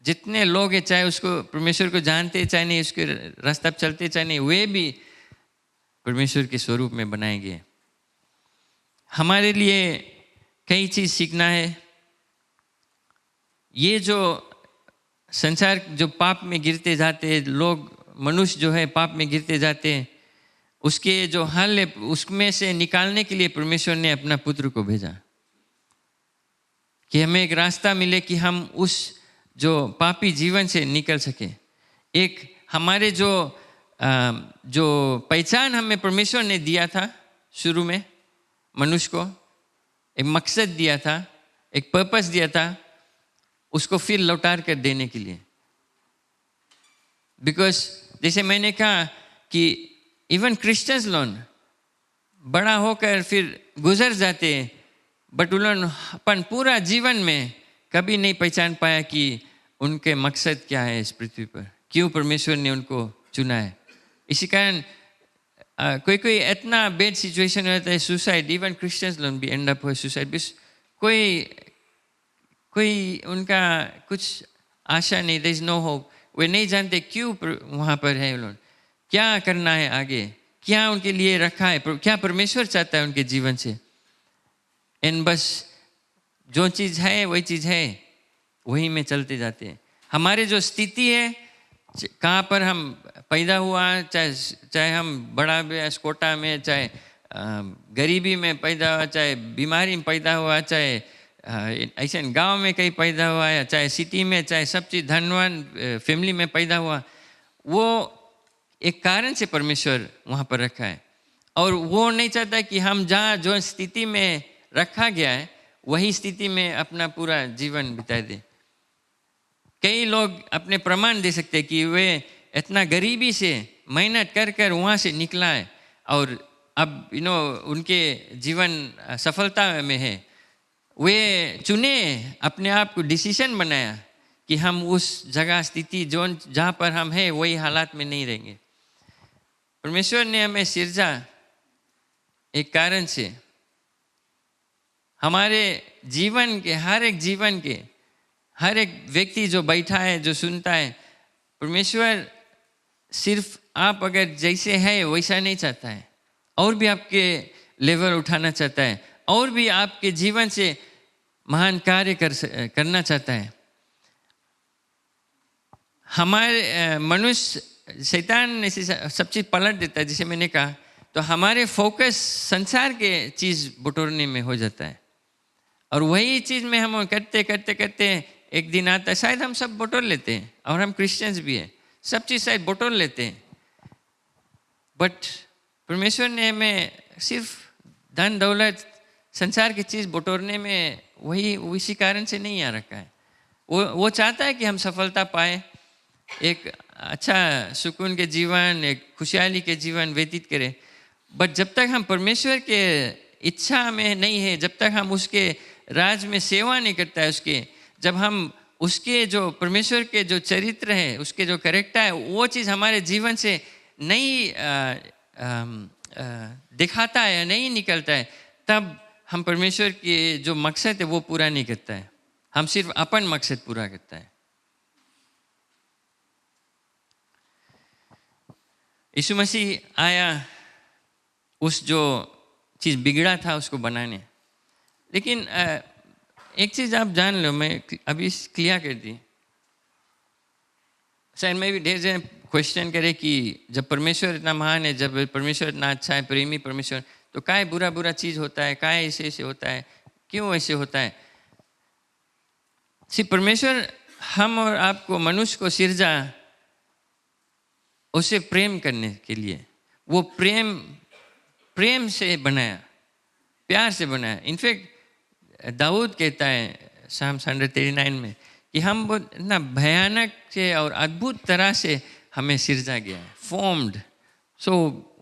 जितने लोग हैं, चाहे उसको परमेश्वर को जानते चाहे नहीं, उसके रास्ता पर चलते चाहे नहीं, वे भी परमेश्वर के स्वरूप में बनाए गए। हमारे लिए कई चीज़ सीखना है। ये जो संसार जो पाप में गिरते जाते लोग, मनुष्य जो है पाप में गिरते जाते हैं, उसके जो हल है उसमें से निकालने के लिए परमेश्वर ने अपना पुत्र को भेजा कि हमें एक रास्ता मिले कि हम उस जो पापी जीवन से निकल सके। एक हमारे जो पहचान हमें परमेश्वर ने दिया था शुरू में, मनुष्य को एक मकसद दिया था, एक पर्पस दिया था, उसको फिर लौटा कर देने के लिए। बिकॉज जैसे मैंने कहा कि इवन क्रिश्चियंस लोग बड़ा होकर फिर गुजर जाते हैं, बट उन्होंने अपन पूरा जीवन में कभी नहीं पहचान पाया कि उनके मकसद क्या है इस पृथ्वी पर, क्यों परमेश्वर ने उनको चुना है। इसी कारण कोई इतना बैड सिचुएशन रहता है, सुसाइड, इवन क्रिश्चियंस लोग भी एंड अप हो सुसाइड। कोई उनका कुछ आशा नहीं, देयर इज नो होप। वे नहीं जानते क्यों वहाँ पर है, लोग क्या करना है आगे, क्या उनके लिए रखा है, क्या परमेश्वर चाहता है उनके जीवन से। एंड बस जो चीज़ है वही चीज़ है, वही में चलते जाते हैं। हमारे जो स्थिति है, कहाँ पर हम पैदा हुआ, चाहे हम बड़ा स्कोटा में, चाहे गरीबी में पैदा हुआ, चाहे बीमारी में पैदा हुआ, चाहे ऐसे गांव में कहीं पैदा हुआ, या चाहे सिटी में, चाहे सब चीज़ धनवान फैमिली में पैदा हुआ, वो एक कारण से परमेश्वर वहाँ पर रखा है, और वो नहीं चाहता कि हम जहाँ जो स्थिति में रखा गया है वही स्थिति में अपना पूरा जीवन बिता दें। कई लोग अपने प्रमाण दे सकते हैं कि वे इतना गरीबी से मेहनत कर कर वहाँ से निकला है और अब उनके जीवन सफलता में है। वे चुने, अपने आप को डिसीजन बनाया कि हम उस जगह स्थिति जो जहाँ पर हम हैं वही हालात में नहीं रहेंगे। परमेश्वर ने हमें सिरजा एक कारण से। हमारे जीवन के हर एक व्यक्ति जो बैठा है, जो सुनता है, परमेश्वर सिर्फ आप अगर जैसे है वैसा नहीं चाहता है, और भी आपके लेवल उठाना चाहता है, और भी आपके जीवन से महान कार्य करना चाहता है। हमारे मनुष्य शैतान ऐसे सब चीज़ पलट देता है, जैसे मैंने कहा, तो हमारे फोकस संसार के चीज़ बटोरने में हो जाता है, और वही चीज़ में हम करते करते करते एक दिन आता है, शायद हम सब बटोर लेते हैं, और हम क्रिश्चियंस भी हैं, सब चीज़ शायद बटोर लेते हैं, बट परमेश्वर ने हमें सिर्फ धन दौलत संसार की चीज़ बटोरने में वही उसी कारण से नहीं आ रखा है। वो चाहता है कि हम सफलता पाए, एक अच्छा सुकून के जीवन, एक खुशहाली के जीवन व्यतीत करें, बट जब तक हम परमेश्वर के इच्छा में नहीं है, जब तक हम उसके राज में सेवा नहीं करता है, जब हम उसके जो परमेश्वर के जो चरित्र है, उसके जो कैरेक्टर है, वो चीज़ हमारे जीवन से नहीं दिखाता है या नहीं निकलता है, तब हम परमेश्वर के जो मकसद है वो पूरा नहीं करता है, हम सिर्फ अपन मकसद पूरा करता है। यीशु मसीह आया उस जो चीज़ बिगड़ा था उसको बनाने, लेकिन एक चीज़ आप जान लो, मैं अभी क्लियर कर दी, शायद मैं भी ढेर जन क्वेश्चन करे कि जब परमेश्वर इतना महान है, जब परमेश्वर इतना अच्छा है, प्रेमी परमेश्वर, तो काय बुरा बुरा चीज़ होता है, काय ऐसे ऐसे होता है, क्यों ऐसे होता है? सिर्फ परमेश्वर हम और आपको, मनुष्य को सिरजा उसे प्रेम करने के लिए, वो प्रेम से बनाया, प्यार से बनाया। इनफैक्ट दाऊद कहता है साम 139 में कि हम बहुत इतना भयानक से और अद्भुत तरह से हमें सिरजा गया है, formed so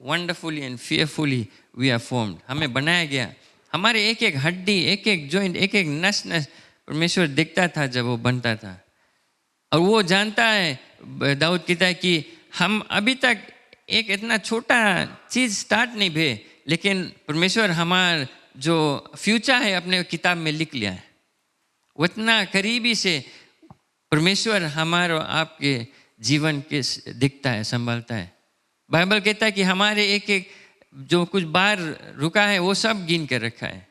wonderfully and fearfully we are formed, हमें बनाया गया। हमारे एक एक हड्डी, एक एक जॉइंट, एक एक नस परमेश्वर देखता था जब वो बनता था, और वो जानता है, दाऊद कहता है कि हम अभी तक एक इतना छोटा चीज़ स्टार्ट नहीं भे, लेकिन परमेश्वर हमारा जो फ्यूचर है अपने किताब में लिख लिया है। वो इतना करीबी से परमेश्वर हमारे आपके जीवन के दिखता है, संभालता है। बाइबल कहता है कि हमारे एक एक जो कुछ बार रुका है वो सब गिन कर रखा है।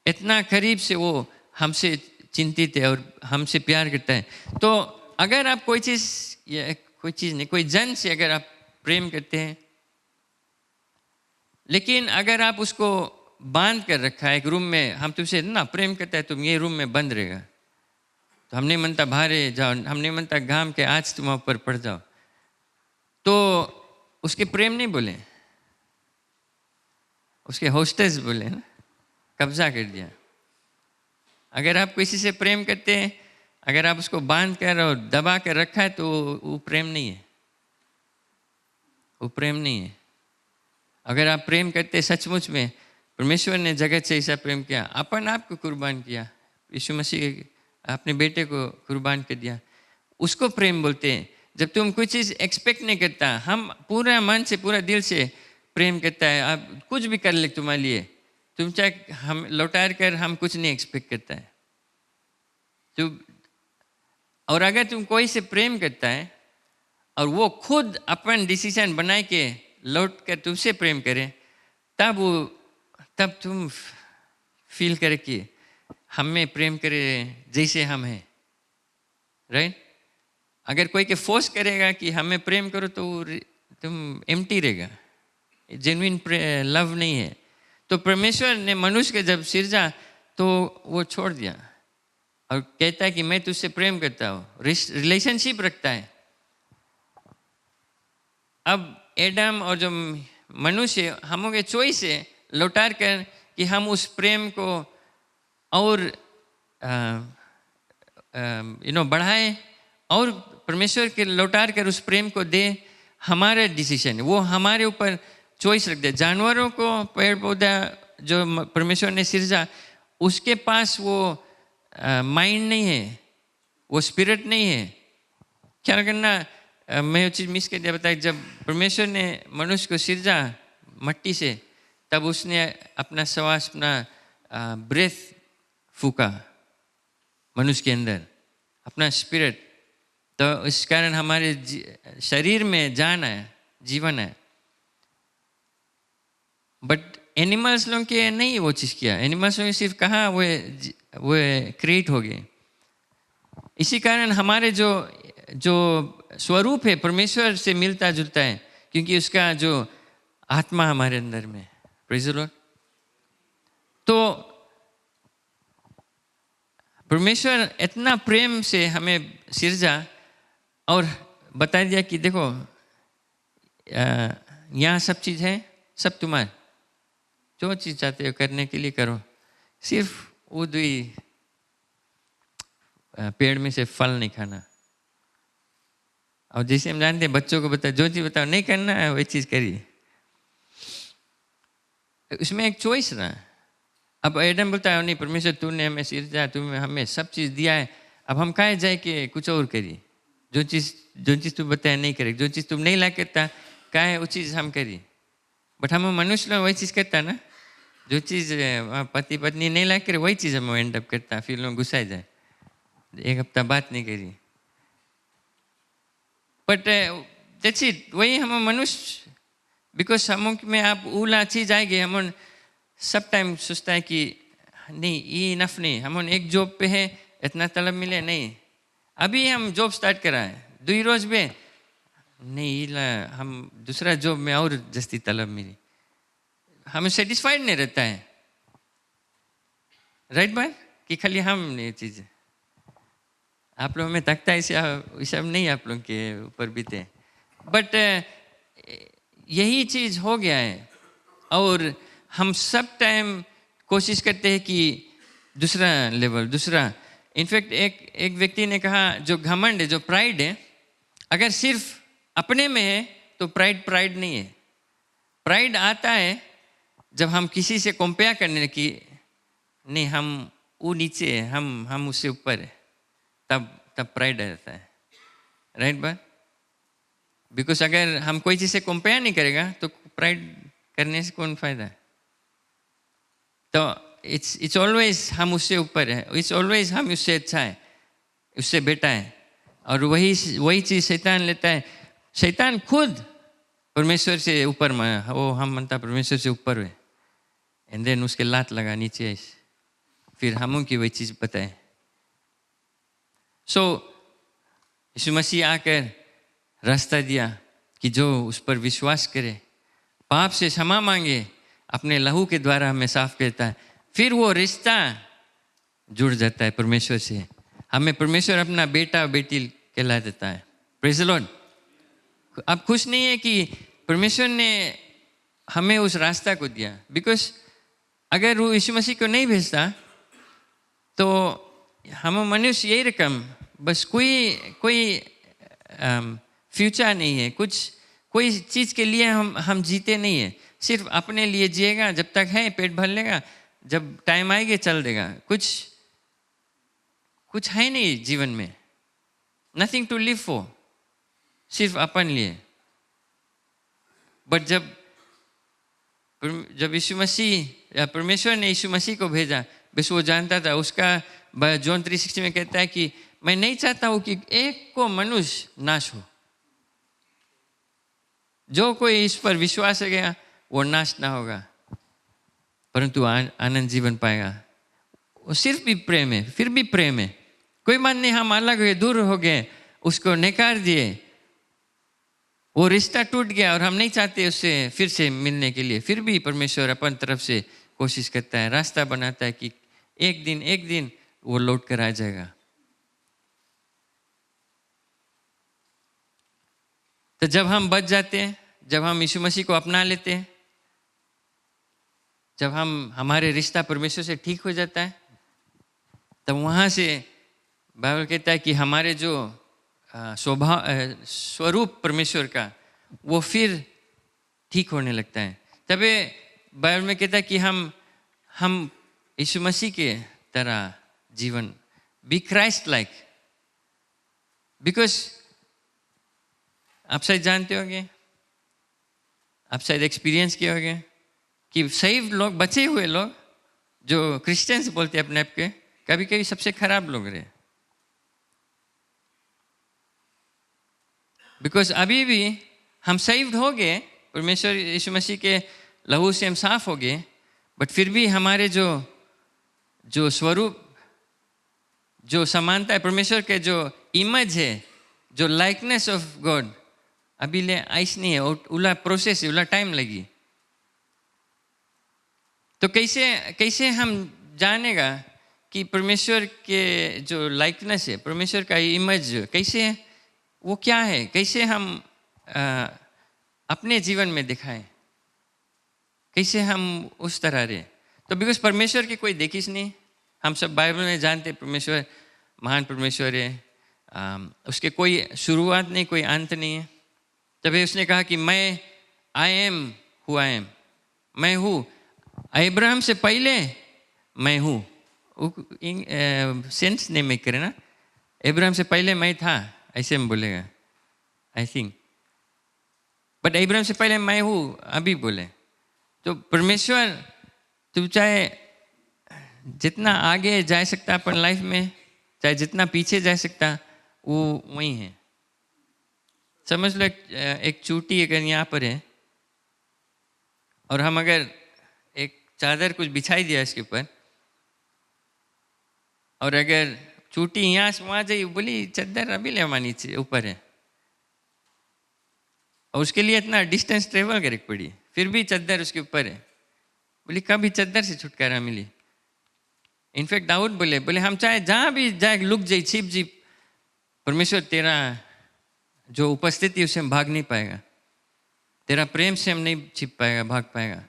इतना करीब से वो हमसे चिंतित है और हमसे प्यार करता है। तो अगर आप कोई चीज़ नहीं, कोई जन से अगर आप प्रेम करते हैं, लेकिन अगर आप उसको बांध कर रखा है एक रूम में, हम तुमसे ना प्रेम करता है, तुम ये रूम में बंद रहेगा, तो हम नहीं मनता बाहर जाओ, हम नहीं मनता घाम के आज तुम ऊपर पड़ जाओ, तो उसके प्रेम नहीं बोले, उसके होस्टेस बोले ना, कब्जा कर दिया। अगर आप किसी से प्रेम करते हैं, अगर आप उसको बांध कर और दबा कर रखा है, तो वो प्रेम नहीं है, वो प्रेम नहीं है। अगर आप प्रेम करते सचमुच में, परमेश्वर ने जगत से ऐसा प्रेम किया, अपन आपको कुर्बान किया, यीशु मसीह अपने बेटे को कुर्बान कर दिया, उसको प्रेम बोलते हैं। जब तुम कुछ चीज़ एक्सपेक्ट नहीं करता, हम पूरा मन से पूरा दिल से प्रेम करता है, आप कुछ भी कर ले तुम्हारे लिए, तुम चाहे हम लौटा कर हम कुछ नहीं एक्सपेक्ट करता है तो। और अगर तुम कोई से प्रेम करता है और वो खुद अपन डिसीजन बनाए के लौट कर तुमसे प्रेम करे, तब तुम फील करे कि हमें प्रेम करे जैसे हम हैं, राइट? अगर कोई के फोर्स करेगा कि हमें प्रेम करो, तो तुम एम्प्टी रहेगा, जेन्युइन लव नहीं है। तो परमेश्वर ने मनुष्य के जब सिरजा, तो वो छोड़ दिया और कहता है कि मैं तुझसे प्रेम करता हूँ, रिलेशनशिप रखता है। अब एडम और जो मनुष्य हम के चॉइस है लौटार कर कि हम उस प्रेम को और बढ़ाएं और परमेश्वर के लौटार कर उस प्रेम को दे, हमारा डिसीजन है, वो हमारे ऊपर चॉइस रख दे। जानवरों को, पेड़ पौधा जो परमेश्वर ने सिरजा, उसके पास वो माइंड नहीं है, वो स्पिरिट नहीं है। क्या करना, मैं वो चीज़ मिस कर दिया बताया, जब परमेश्वर ने मनुष्य को सिरजा मट्टी से, तब उसने अपना श्वास, अपना ब्रेथ फूका मनुष्य के अंदर, अपना स्पिरिट। तो इस कारण हमारे शरीर में जान है, जीवन है। बट एनिमल्स लोग के नहीं वो चीज़ किया, एनिमल्स लोग सिर्फ कहाँ वो क्रिएट हो गए। इसी कारण हमारे जो स्वरूप है परमेश्वर से मिलता जुलता है, क्योंकि उसका जो आत्मा हमारे अंदर में। Praise the Lord. तो परमेश्वर इतना प्रेम से हमें सिरजा और बता दिया कि देखो यहाँ सब चीज़ है, सब तुम्हारे, जो चीज़ चाहते हो करने के लिए करो, सिर्फ वो दुई पेड़ में से फल नहीं खाना। और जैसे हम जानते हैं बच्चों को बताओ, जो चीज़ बताओ नहीं करना है वही चीज़ करिए, उसमें एक चॉइस ना। अब एडम बोलता है नहीं परमेश्वर तूने हमें सिरजा, तूने हमें सब चीज़ दिया है, अब हम कहाँ जाए कि कुछ और करिए, जो चीज़ तू बताया नहीं करेगी, जो चीज़ तुम नहीं ला करता क्या है वो चीज़ हम करिए। बट हम मनुष्य लोग वही चीज़ करता ना, जो चीज़ पति पत्नी नहीं ला करे वही चीज़ हम एंड अप करता, फिर लोग गुस्सा जाए, एक हफ्ता बात नहीं करी। बट दैट्स इट, वही हम मनुष्य, बिकॉज हम में आप उला चीज़ आएगी, हम सब टाइम सोचता है कि नहीं ये इनफ नहीं, हम एक जॉब पे है इतना तलब मिले नहीं, अभी हम जॉब स्टार्ट करा है 2 रोज में नहीं, हम दूसरा जॉब में और जस्ती तलब मिली, हमें सेटिस्फाइड नहीं रहता है। राइट बाय कि खाली हम ये चीज़ आप लोगों में तकता है, ये सब नहीं आप लोग के ऊपर बीते, बट यही चीज़ हो गया है। और हम सब टाइम कोशिश करते हैं कि दूसरा लेवल, दूसरा। इनफैक्ट एक व्यक्ति ने कहा जो घमंड है, जो प्राइड है, अगर सिर्फ अपने में है तो प्राइड नहीं है। प्राइड आता है जब हम किसी से कंपेयर करने की, नहीं हम वो नीचे है, हम उससे ऊपर है, तब प्राइड रहता है। राइट बात, बिकॉज अगर हम कोई चीज़ से कंपेयर नहीं करेगा तो प्राइड करने से कौन फायदा है। तो इट्स ऑलवेज हम उससे ऊपर है, इट्स ऑलवेज हम उससे अच्छा है, उससे बेटा है। और वही चीज़ शैतान लेता है। शैतान खुद परमेश्वर से ऊपर वो हम मनता परमेश्वर से ऊपर हुए, एंड देन उसके लात लगा नीचे, फिर हम की वही चीज़ बताए। सो यीशु मसीह आकर रास्ता दिया कि जो उस पर विश्वास करे, पाप से क्षमा मांगे, अपने लहू के द्वारा हमें साफ करता है, फिर वो रिश्ता जुड़ जाता है परमेश्वर से, हमें परमेश्वर अपना बेटा बेटी कहला देता है। Praise the Lord. आप खुश नहीं है कि परमेश्वर ने हमें उस रास्ता को दिया, बिकॉज अगर वो यीशु मसीह को नहीं भेजता तो हम मनुष्य यही रकम, बस कोई फ्यूचर नहीं है, कोई चीज़ के लिए हम जीते नहीं है, सिर्फ अपने लिए जिएगा, जब तक है पेट भर लेगा, जब टाइम आएगा चल देगा, कुछ है नहीं जीवन में, नथिंग टू लिव फॉर, सिर्फ अपन लिए। बट जब यीशु मसीह या परमेश्वर ने यीशु मसीह को भेजा, बस वो जानता था, उसका जॉन 3:16 में कहता है कि मैं नहीं चाहता हूँ कि एक को मनुष्य नाश हो, जो कोई इस पर विश्वास है गया वो नाश ना होगा परंतु आनंद जीवन पाएगा। वो सिर्फ भी प्रेम है, फिर भी प्रेम है, कोई बात नहीं हम अलग हुए, दूर हो गए, उसको नकार दिए, वो रिश्ता टूट गया और हम नहीं चाहते उससे फिर से मिलने के लिए, फिर भी परमेश्वर अपन तरफ से कोशिश करता है, रास्ता बनाता है कि एक दिन वो लौट कर आ जाएगा। तो जब हम बच जाते हैं, जब हम यीशु मसीह को अपना लेते हैं, जब हमारे रिश्ता परमेश्वर से ठीक हो जाता है, तब वहाँ से बाइबल कहता है कि हमारे जो स्वरूप परमेश्वर का वो फिर ठीक होने लगता है। तभी बाइबल में कहता है कि हम यीशु मसीह के तरह जीवन, बी क्राइस्ट लाइक। बिकॉज आप शायद जानते होंगे, आप शायद एक्सपीरियंस किए होंगे कि सही लोग, बचे हुए लोग जो क्रिश्चियंस बोलते हैं अपने आप के, कभी कभी सबसे खराब लोग रहे। बिकॉज अभी भी हम सेव्ड हो गए, परमेश्वर यीशु मसीह के लहू से हम साफ हो गए, बट फिर भी हमारे जो स्वरूप, जो समानता है परमेश्वर के, जो इमेज है, जो लाइकनेस ऑफ गॉड अभी ले आइस नहीं है, उला प्रोसेस है, उला टाइम लगी। तो कैसे हम जानेगा कि परमेश्वर के जो लाइकनेस है, परमेश्वर का इमेज कैसे है, वो क्या है, कैसे हम अपने जीवन में दिखाएं, कैसे हम उस तरह रहे। तो बिकॉज परमेश्वर की कोई देखिस नहीं, हम सब बाइबल में जानते परमेश्वर महान परमेश्वर है, उसके कोई शुरुआत नहीं, कोई अंत नहीं है। तभी उसने कहा कि मैं I am who I am, मैं हूँ। अब्राहम से पहले मैं हूँ, सेंस नहीं मेक करे ना, अब्राहम से पहले मैं था, ऐसे में बोलेगा आई थिंक, बट अब्राहम से पहले मैं हूँ अभी बोले। तो परमेश्वर तू चाहे जितना आगे जा सकता अपन लाइफ में, चाहे जितना पीछे जा सकता, वो वही है। समझ लो एक चूटी अगर यहाँ पर है और हम अगर एक चादर कुछ बिछाई दिया इसके ऊपर, और अगर चूटी यहाँ से वहाँ जाइए, बोली चादर अभी ले हमारे नीचे ऊपर है, और उसके लिए इतना डिस्टेंस ट्रेवल करे पड़ी, फिर भी चादर उसके ऊपर है। बोली कभी चादर से छुटकारा मिली। इनफैक्ट दाऊद बोले हम चाहे जहाँ भी जाए, लुक जाए, छिप जी, परमेश्वर तेरा जो उपस्थिति उससे हम भाग नहीं पाएगा, तेरा प्रेम से हम नहीं छिप पाएगा, भाग पाएगा।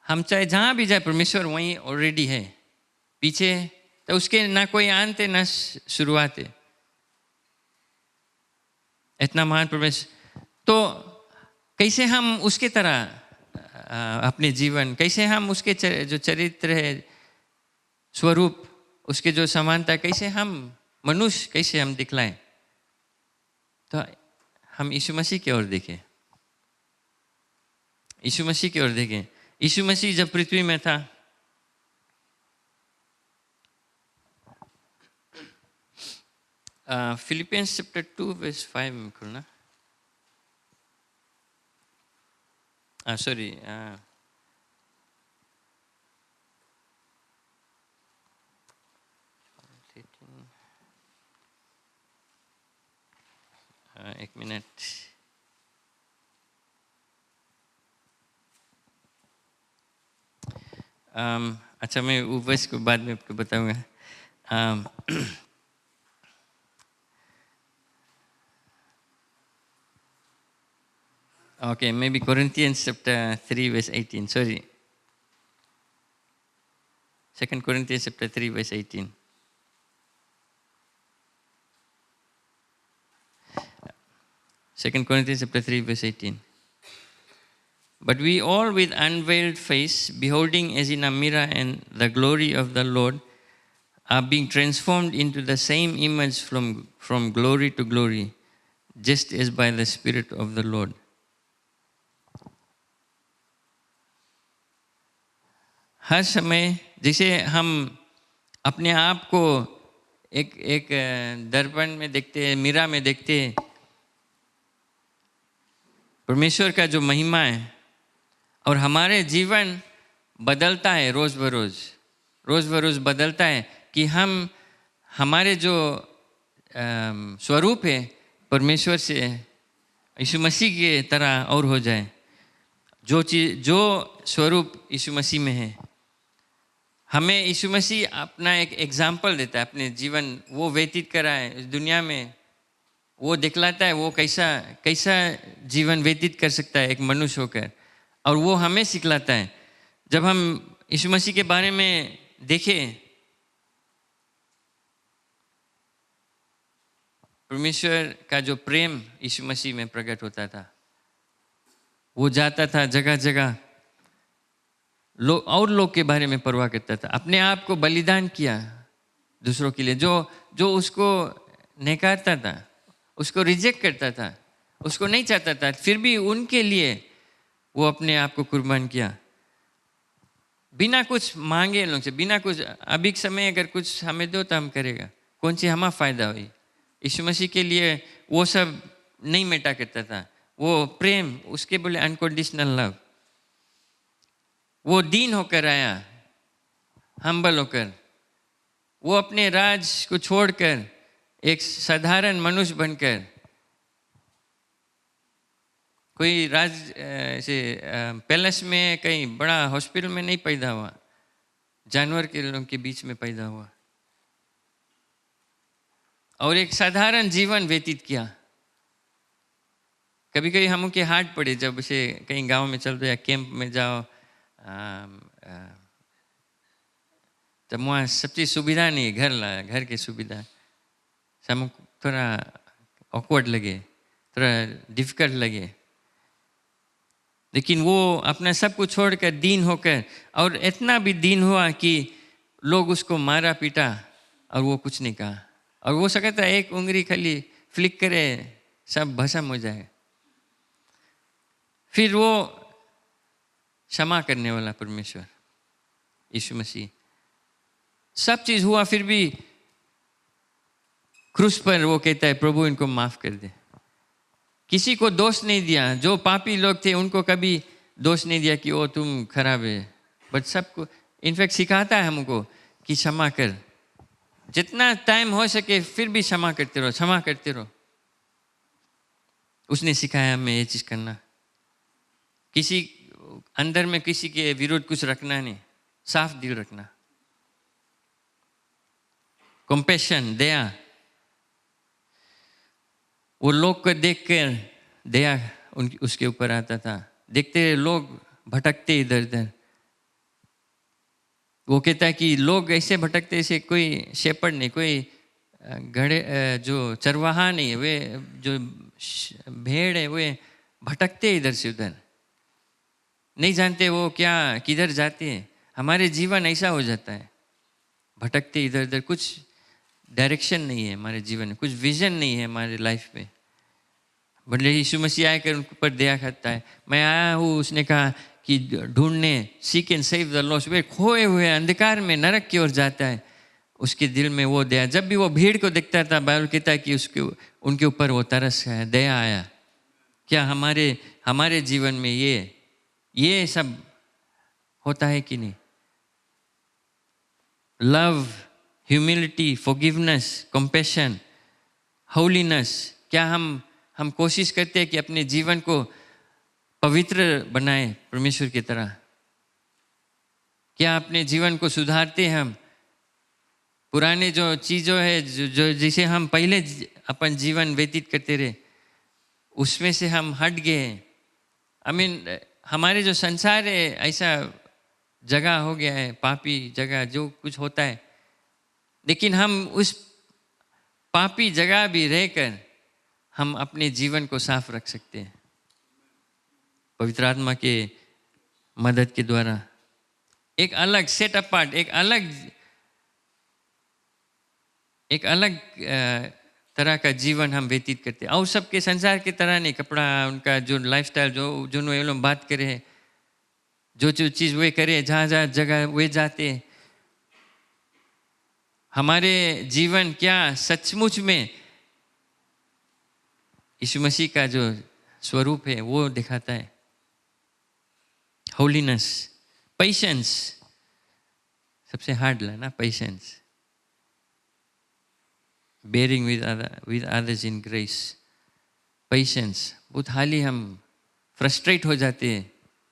हम चाहे जहाँ भी जाए, परमेश्वर वहीं ऑलरेडी है, पीछे तो उसके ना कोई अंत है ना शुरुआत है। इतना महान परमेश्वर, तो कैसे हम उसके तरह अपने जीवन, कैसे हम उसके जो चरित्र है, स्वरूप, उसके जो समानता, कैसे हम मनुष्य, कैसे हम दिखलाएं। तो हम यीशु मसीह की ओर देखें, यीशु मसीह की ओर देखें। यीशु मसीह जब पृथ्वी में था, फिलिपियंस चैप्टर 2 वर्स 5 में खोलना, सॉरी एक मिनट, अच्छा मैं वो वर्स को बाद में आपको बताऊंगा। Okay, maybe Corinthians chapter 3 verse 18, sorry. 2 Corinthians chapter 3 verse 18. Second Corinthians chapter 3 verse 18. But we all with unveiled face, beholding as in a mirror and the glory of the Lord, are being transformed into the same image from glory to glory, just as by the Spirit of the Lord. हर समय जैसे हम अपने आप को एक दर्पण में देखते हैं, मीरा में देखते हैं, परमेश्वर का जो महिमा है, और हमारे जीवन बदलता है रोज़ बरोज़ बदलता है कि हम हमारे जो स्वरूप है परमेश्वर से यीशु मसीह के तरह और हो जाए। जो स्वरूप यीशु मसीह में है, हमें यीशु मसीह अपना एक एग्जाम्पल देता है, अपने जीवन वो व्यतीत करा है इस दुनिया में, वो दिखलाता है वो कैसा कैसा जीवन व्यतीत कर सकता है एक मनुष्य होकर, और वो हमें सिखलाता है। जब हम यीशु मसीह के बारे में देखें, परमेश्वर का जो प्रेम यीशु मसीह में प्रकट होता था, वो जाता था जगह जगह, लोग के बारे में परवाह करता था, अपने आप को बलिदान किया दूसरों के लिए। जो उसको नकारता था, उसको रिजेक्ट करता था, उसको नहीं चाहता था, फिर भी उनके लिए वो अपने आप को कुर्बान किया, बिना कुछ मांगे लोग से, बिना कुछ। अभी के समय अगर कुछ हमें दो तो हम करेगा, कौन सी हमारा फायदा हुई। यीशु मसीह के लिए वो सब नहीं मिटा करता था, वो प्रेम, उसके बोले अनकंडीशनल लव। वो दीन होकर आया, हम्बल होकर, वो अपने राज को छोड़कर एक साधारण मनुष्य बनकर, कोई राज से पैलेस में कहीं बड़ा हॉस्पिटल में नहीं पैदा हुआ, जानवर के लोगों के बीच में पैदा हुआ और एक साधारण जीवन व्यतीत किया। कभी कभी हम उनके हाथ पड़े, जब से कहीं गांव में चल रहे या कैंप में जाओ, तब वहाँ सब चीज़ सुविधा नहीं है, घर की सुविधा, सब थोड़ा ऑकवर्ड लगे, थोड़ा डिफिकल्ट लगे। लेकिन वो अपना सब कुछ छोड़कर दीन होकर, और इतना भी दीन हुआ कि लोग उसको मारा पीटा और वो कुछ नहीं कहा, और वो सकता है एक उंगली खाली फ्लिक करे सब भस्म हो जाए। फिर वो क्षमा करने वाला परमेश्वर यीशु मसीह, सब चीज हुआ फिर भी क्रूस पर वो कहता है प्रभु इनको माफ कर दे। किसी को दोष नहीं दिया, जो पापी लोग थे उनको कभी दोष नहीं दिया कि ओ तुम खराब है, बट सबको इनफैक्ट सिखाता है हमको कि क्षमा कर, जितना टाइम हो सके फिर भी क्षमा करते रहो, क्षमा करते रहो। उसने सिखाया हमें ये चीज करना, किसी अंदर में किसी के विरुद्ध कुछ रखना नहीं, साफ दिल रखना। कंपैशन, दया, वो लोग को देखकर दया उसके ऊपर आता था। देखते लोग भटकते इधर उधर, वो कहता है कि लोग ऐसे भटकते ऐसे कोई शेपर्ड नहीं, कोई घड़े जो चरवाहा नहीं है, वे जो भेड़ है वे भटकते इधर से उधर, नहीं जानते वो क्या किधर जाते हैं। हमारे जीवन ऐसा हो जाता है, भटकते इधर उधर, कुछ डायरेक्शन नहीं है हमारे जीवन में, कुछ विजन नहीं है हमारे लाइफ में। बड़े यीशु मसीह आकर उनके ऊपर दया करता है। मैं आया हूँ, उसने कहा कि ढूंढने, seek and save the lost, वे खोए हुए अंधकार में नरक की ओर जाता है। उसके दिल में वो दया, जब भी वो भीड़ को देखता था बाइबल कहता है कि उसके उनके ऊपर वो तरस है, दया आया। क्या हमारे जीवन में ये सब होता है कि नहीं? Love, humility, forgiveness, compassion, holiness, क्या हम कोशिश करते हैं कि अपने जीवन को पवित्र बनाए परमेश्वर की तरह? क्या अपने जीवन को सुधारते हैं हम? पुराने जो चीज़ों है जो जिसे हम पहले अपन जीवन व्यतीत करते रहे, उसमें से हम हट गए। हमारे जो संसार है ऐसा जगह हो गया है, पापी जगह, जो कुछ होता है, लेकिन हम उस पापी जगह भी रहकर हम अपने जीवन को साफ रख सकते हैं पवित्र आत्मा के मदद के द्वारा। एक अलग सेट अपार्ट, एक अलग तरह का जीवन हम व्यतीत करते हैं, और सबके संसार की तरह नहीं। कपड़ा, उनका जो लाइफस्टाइल, जो लोग बात करे, जो चीज़ वे करे, जहाँ जगह वे जाते। हमारे जीवन क्या सचमुच में यीशु मसीह का जो स्वरूप है वो दिखाता है? होलीनेस, पेशेंस, सबसे हार्ड है ना patience, bearing with others in grace. Patience, बहुत हाल ही हम फ्रस्ट्रेट हो जाते हैं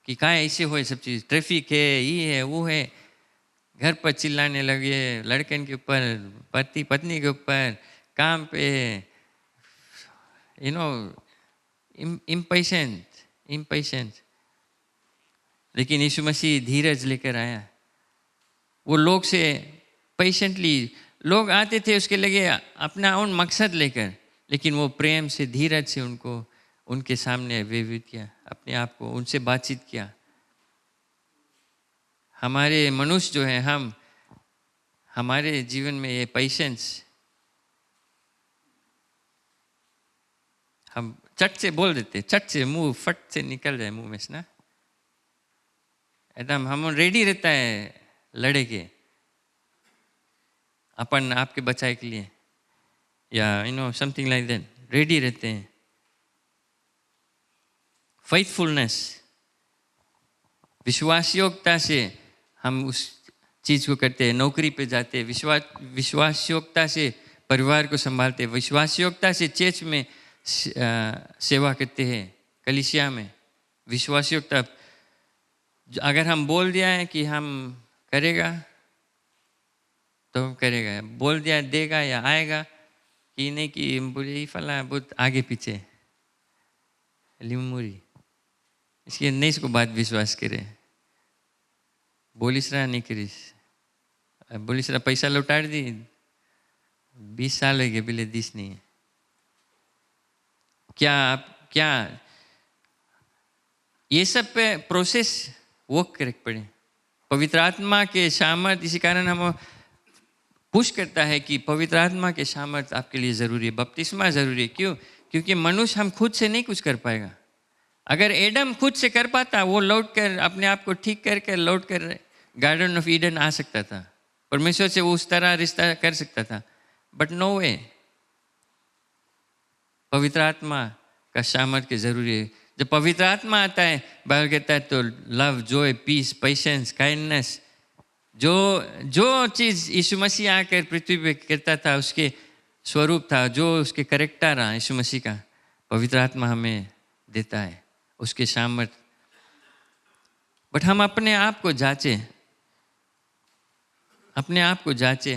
कि क्या ऐसे हो सब चीज़, ट्रैफिक है, ये है वो है, घर पर चिल्लाने लगे, लड़कन के ऊपर, पति पत्नी के ऊपर, काम पे, you know, impatient. लेकिन यीशु मसीह धीरज लेकर आया. वो लोग से पेशेंटली, लोग आते थे उसके लगे अपना उन मकसद लेकर, लेकिन वो प्रेम से धीरज से उनको उनके सामने व्यवहित किया, अपने आप को उनसे बातचीत किया. हमारे मनुष्य जो है, हमारे जीवन में ये पेशेंस, हम चट से बोल देते, चट से मुंह फट से निकल जाए मुंह में से ना, एकदम हम रेडी रहता है लड़े के अपन आपके बचाए के लिए, या समथिंग लाइक दैट, रेडी रहते हैं. फेथफुलनेस, विश्वासयोग्यता से हम उस चीज को करते हैं. नौकरी पे जाते हैं, विश्वासयोग्यता से परिवार को संभालते हैं, विश्वासयोग्यता से चर्च में सेवा करते हैं, कलीसिया में. विश्वासयोग्यता, अगर हम बोल दिया है कि हम करेगा तो हम करेगा, बोल दिया देगा या आएगा कि नहीं कि बोले फला बहुत आगे पीछे लिमुरी, इसलिए नहीं इसको बात विश्वास करे. बोलिस रहा नहीं करीस, बोलिस रहा पैसा लौटा दी, 20 साल हो गए बिले दिस नहीं है. क्या ये सब पे प्रोसेस वर्क करेक्ट पड़े. पवित्र आत्मा के सामर्थ, इसी कारण हम पुश करता है कि पवित्र आत्मा के सामर्थ आपके लिए ज़रूरी है, बपतिस्मा ज़रूरी है. क्यों? क्योंकि मनुष्य हम खुद से नहीं कुछ कर पाएगा. अगर एडम खुद से कर पाता, वो लौट कर अपने आप को ठीक करके लौट कर गार्डन ऑफ ईडन आ सकता था, परमेश्वर से वो उस तरह रिश्ता कर सकता था. बट नो वे, पवित्र आत्मा का सामर्थ के ज़रूरी है. जब पवित्र आत्मा आता है, बाइबल कहता है तो love, joy, peace, patience, kindness, जो चीज़ यीशु मसीह आकर पृथ्वी पे करता था, उसके स्वरूप था, जो उसके करेक्टर रहा यीशु मसीह का, पवित्र आत्मा हमें देता है उसके सामर्थ. बट हम अपने आप को जांचे, अपने आप को जांचे.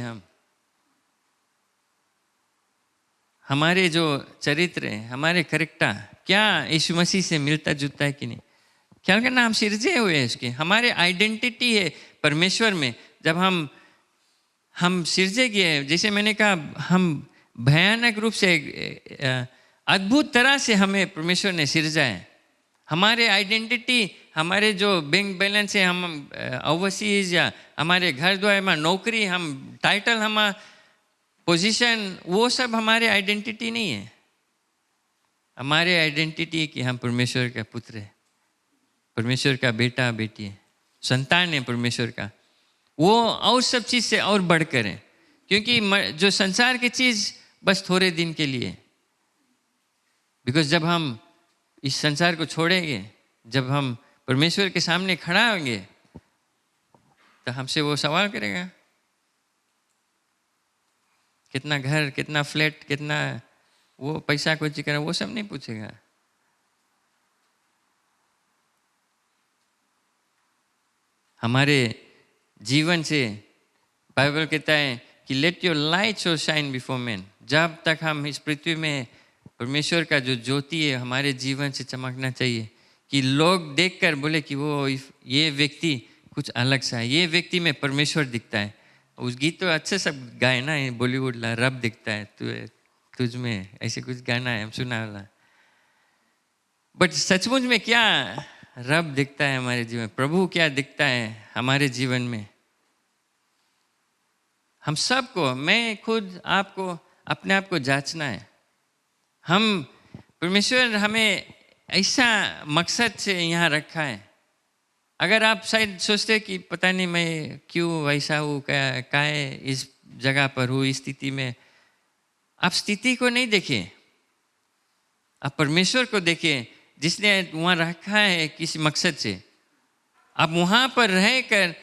हमारे जो चरित्र है, हमारे करेक्टर क्या यीशु मसीह से मिलता जुलता है कि नहीं. ख्याल करना, हम सिरजे हुए हैं इसके, हमारे आइडेंटिटी है परमेश्वर में. जब हम सिरजे गए, जैसे मैंने कहा, हम भयानक रूप से अद्भुत तरह से हमें परमेश्वर ने सिरजा है. हमारे आइडेंटिटी, हमारे जो बैंक बैलेंस है, हम ओवरसीज या हमारे घर द्वार में नौकरी, हम टाइटल, हमारा पोजीशन, वो सब हमारे आइडेंटिटी नहीं है. हमारे आइडेंटिटी कि हम परमेश्वर का पुत्र है, परमेश्वर का बेटा बेटी है, संतान है परमेश्वर का. वो और सब चीज़ से और बढ़कर है. क्योंकि जो संसार की चीज़ बस थोड़े दिन के लिए, बिकॉज जब हम इस संसार को छोड़ेंगे, जब हम परमेश्वर के सामने खड़ा होंगे, तो हमसे वो सवाल करेगा, कितना घर, कितना फ्लैट, कितना वो पैसा को चिकन, वो सब नहीं पूछेगा. हमारे जीवन से बाइबल कहता है कि let your light show shine before man. जब तक हम इस पृथ्वी में, परमेश्वर का जो ज्योति है हमारे जीवन से चमकना चाहिए, कि लोग देखकर बोले कि वो ये व्यक्ति कुछ अलग सा है, ये व्यक्ति में परमेश्वर दिखता है. उस गीत तो अच्छे सब गाए ना, बॉलीवुड ला, रब दिखता है तुझ में, ऐसे कुछ गाना है हम सुना वाला. बट सचमुच में क्या रब दिखता है हमारे जीवन, प्रभु क्या दिखता है हमारे जीवन में? हम सबको, मैं खुद आपको अपने आप को जांचना है. हम परमेश्वर हमें ऐसा मकसद से यहाँ रखा है. अगर आप शायद सोचते कि पता नहीं मैं क्यों वैसा हूँ, क्या है इस जगह पर हूँ, इस स्थिति में, आप स्थिति को नहीं देखें, आप परमेश्वर को देखें जिसने वहाँ रखा है किसी मकसद से. आप वहाँ पर रहकर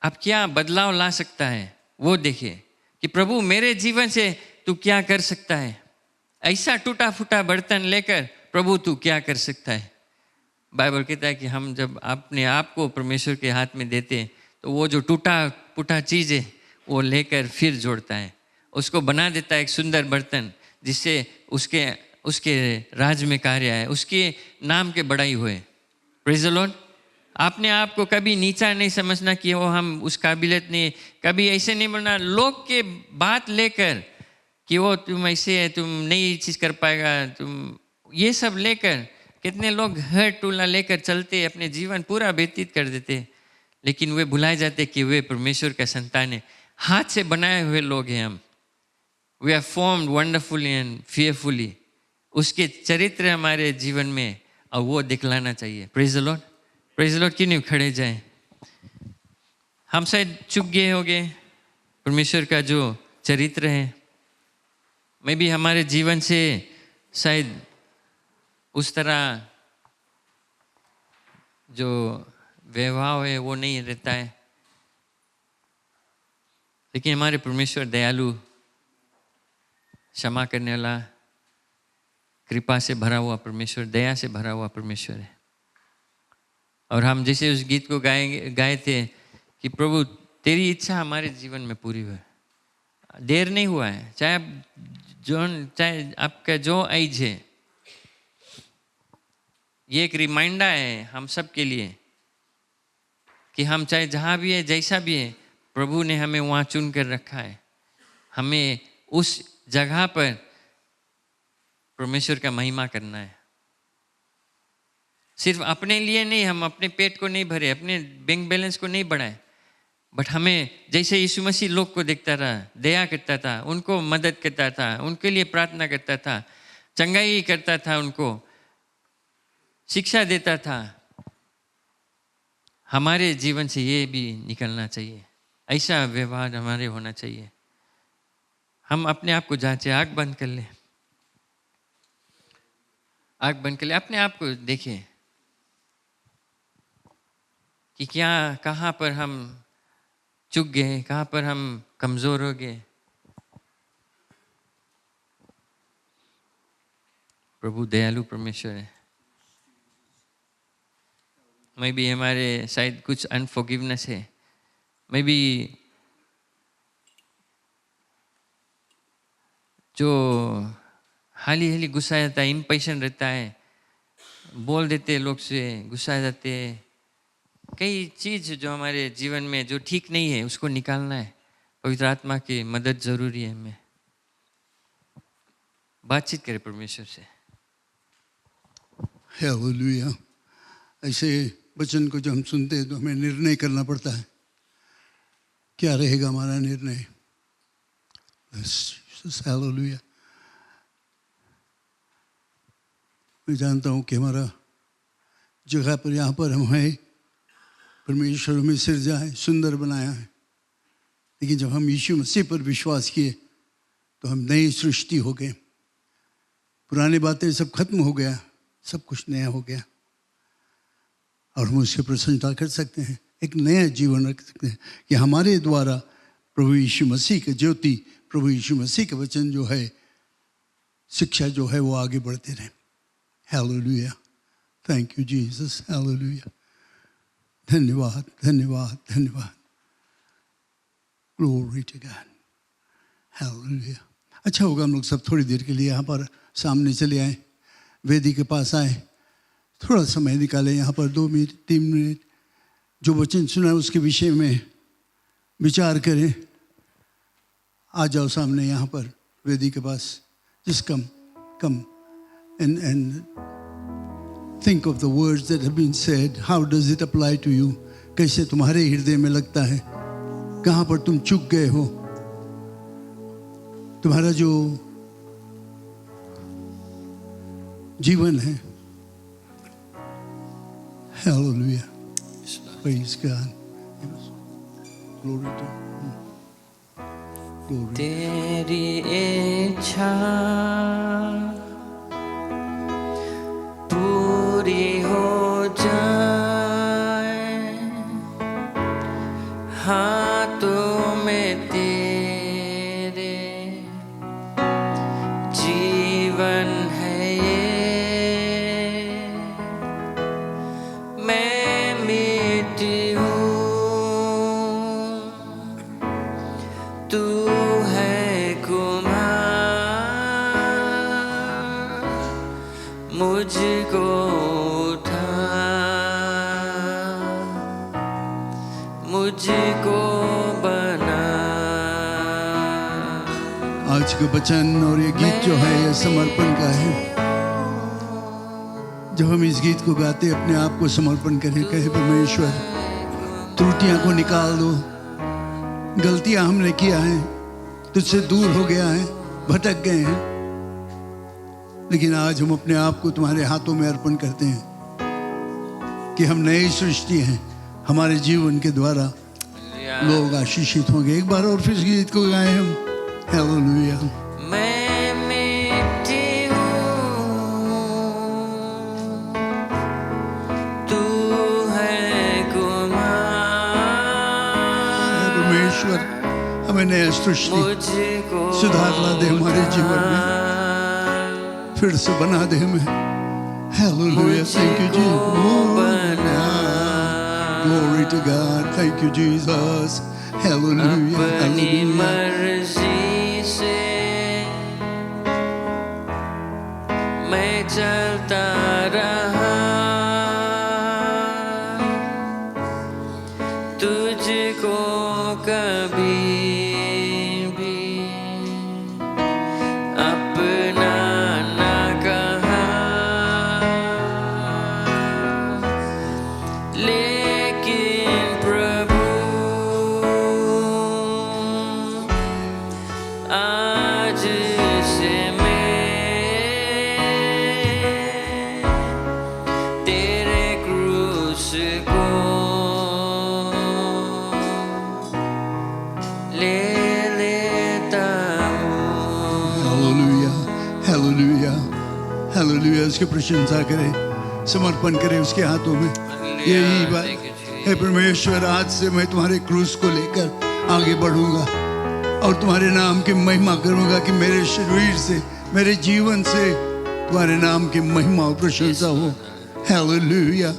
आप क्या बदलाव ला सकता है वो देखें, कि प्रभु मेरे जीवन से तू क्या कर सकता है. ऐसा टूटा फूटा बर्तन लेकर प्रभु तू क्या कर सकता है. बाइबल कहता है कि हम जब अपने आप को परमेश्वर के हाथ में देते हैं, तो वो जो टूटा फूटा चीज़ है वो लेकर फिर जोड़ता है, उसको बना देता है एक सुंदर बर्तन, जिससे उसके उसके राज में कार्य आए, उसके नाम के बड़ाई हुए। Praise the Lord. आपने आप को कभी नीचा नहीं समझना कि वो हम उस काबिलियत नहीं, कभी ऐसे नहीं बोलना लोग के बात लेकर कि वो तुम ऐसे है, तुम नहीं चीज़ कर पाएगा, तुम ये सब लेकर कितने लोग हर टूला लेकर चलते, अपने जीवन पूरा व्यतीत कर देते, लेकिन वे भुलाए जाते कि वे परमेश्वर का संतान है, हाथ से बनाए हुए लोग हैं हम। We are formed wonderfully and fearfully. उसके चरित्र हमारे जीवन में और वो दिखलाना चाहिए। Praise the Lord, praise the Lord. क्यों नहीं खड़े जाए? हम शायद चुप गए होंगे परमेश्वर का जो चरित्र है, मैं भी हमारे जीवन से शायद उस तरह जो व्यवहार है वो नहीं रहता है, लेकिन हमारे परमेश्वर दयालु, क्षमा करने वाला, कृपा से भरा हुआ परमेश्वर, दया से भरा हुआ परमेश्वर है। और हम जैसे उस गीत को गाए थे कि प्रभु तेरी इच्छा हमारे जीवन में पूरी हुई, देर नहीं हुआ है। चाहे आपका जो एज है, ये एक रिमाइंडर है हम सब के लिए कि हम चाहे जहाँ भी है, जैसा भी है, प्रभु ने हमें वहाँ चुन कर रखा है। हमें उस जगह पर परमेश्वर का महिमा करना है। सिर्फ अपने लिए नहीं, हम अपने पेट को नहीं भरे, अपने बैंक बैलेंस को नहीं बढ़ाए, बट हमें जैसे यीशु मसीह लोग को देखता रहा, दया करता था, उनको मदद करता था, उनके लिए प्रार्थना करता था, चंगाई करता था, उनको शिक्षा देता था, हमारे जीवन से ये भी निकलना चाहिए। ऐसा व्यवहार हमारे होना चाहिए। हम अपने आप को जांचे, आँख बंद कर ले, आँख बंद कर ले, अपने आप को देखें कि क्या, कहाँ पर हम चूक गए, कहाँ पर हम कमज़ोर हो गए। प्रभु दयालु परमेश्वर है। मैं भी हमारे शायद कुछ अनफॉरगिवनेस है, मैं भी जो हाली गुस्सा जाता है, इम्पेशेंट रहता है, बोल देते लोग से, गुस्सा जाते हैं। कई चीज़ जो हमारे जीवन में जो ठीक नहीं है उसको निकालना है। पवित्र आत्मा की मदद ज़रूरी है। हमें बातचीत करें परमेश्वर से। हालेलुया। ऐसे वचन को जब हम सुनते हैं तो हमें निर्णय करना पड़ता है, क्या रहेगा हमारा निर्णय। हालेलुया। मैं जानता हूँ कि हमारा जगह पर यहाँ पर हम हैं, परमेश्वर हमें सिरजा है, सुंदर बनाया है, लेकिन जब हम यीशु मसीह पर विश्वास किए तो हम नई सृष्टि हो गए। पुरानी बातें सब खत्म हो गया, सब कुछ नया हो गया और हम उसकी प्रशंसा कर सकते हैं, एक नया जीवन रख सकते हैं कि हमारे द्वारा प्रभु यीशु मसीह के ज्योति, प्रभु यीशु मसीह के वचन जो है, शिक्षा जो है वो आगे बढ़ते रहे। Hallelujah. Thank you Jesus. Hallelujah. धन्यवाद, धन्यवाद, धन्यवाद। Glory to God. हालेलुया। अच्छा होगा हम लोग सब थोड़ी देर के लिए यहाँ पर सामने चले आए, वेदी के पास आए, थोड़ा समय निकालें, यहाँ पर 2 मिनट 3 मिनट जो वचन सुना है उसके विषय में विचार करें। आ जाओ सामने यहाँ पर वेदी के पास। Just come and think of the words that have been said. How does it apply to you? कैसे तुम्हारे हृदय में लगता है, कहाँ पर तुम चूक गए हो, तुम्हारा जो जीवन है। Hallelujah. Praise God. Glory to glory. तेरी इच्छा पूरी हो जाए, हाथों में तेरे जीवन है ये, मैं मिट्टी हूँ, तू है कुम्हार, मुझको उठा, मुझको बना। आज का वचन और ये गीत जो है ये समर्पण का है। जब हम इस गीत को गाते अपने आप को समर्पण करें, कहे परमेश्वर त्रुटियां को निकाल दो, गलतियां हमने किया है, तुझसे दूर हो गया है, भटक गए हैं, लेकिन आज हम अपने आप को तुम्हारे हाथों में अर्पण करते हैं कि हम नई सृष्टि हैं। हमारे जीवन के द्वारा लोग आशीषित होंगे। एक बार और फिर इस गीत को गाएं हम। हालेलुया। मैं मिट्टी हूँ, तू है कुम्हार। परमेश्वर हमें नया सृष्टि मुझको सुधार ला दे, हमारे जीवन में फिर से बना दे हमें। Hallelujah. Thank you Jesus. Glory to God. Thank you Jesus. Hallelujah. अपनी Hallelujah. मर्जी से मैं चलता रहा, तुझको कभी भी अपना ना कहा, लेकिन प्रभु आज से मैं तेरे क्रूस को ले लेता हूँ। Hallelujah. Hallelujah. Hallelujah. उसकी प्रशंसा करें, समर्पण करें उसके हाथों में। यही बात है परमेश्वर, आज से मैं तुम्हारे क्रूस को लेकर आगे बढ़ूंगा और तुम्हारे नाम की महिमा करूंगा कि मेरे शरीर से, मेरे जीवन से तुम्हारे नाम की महिमा और प्रशंसा हो। हालेलुया।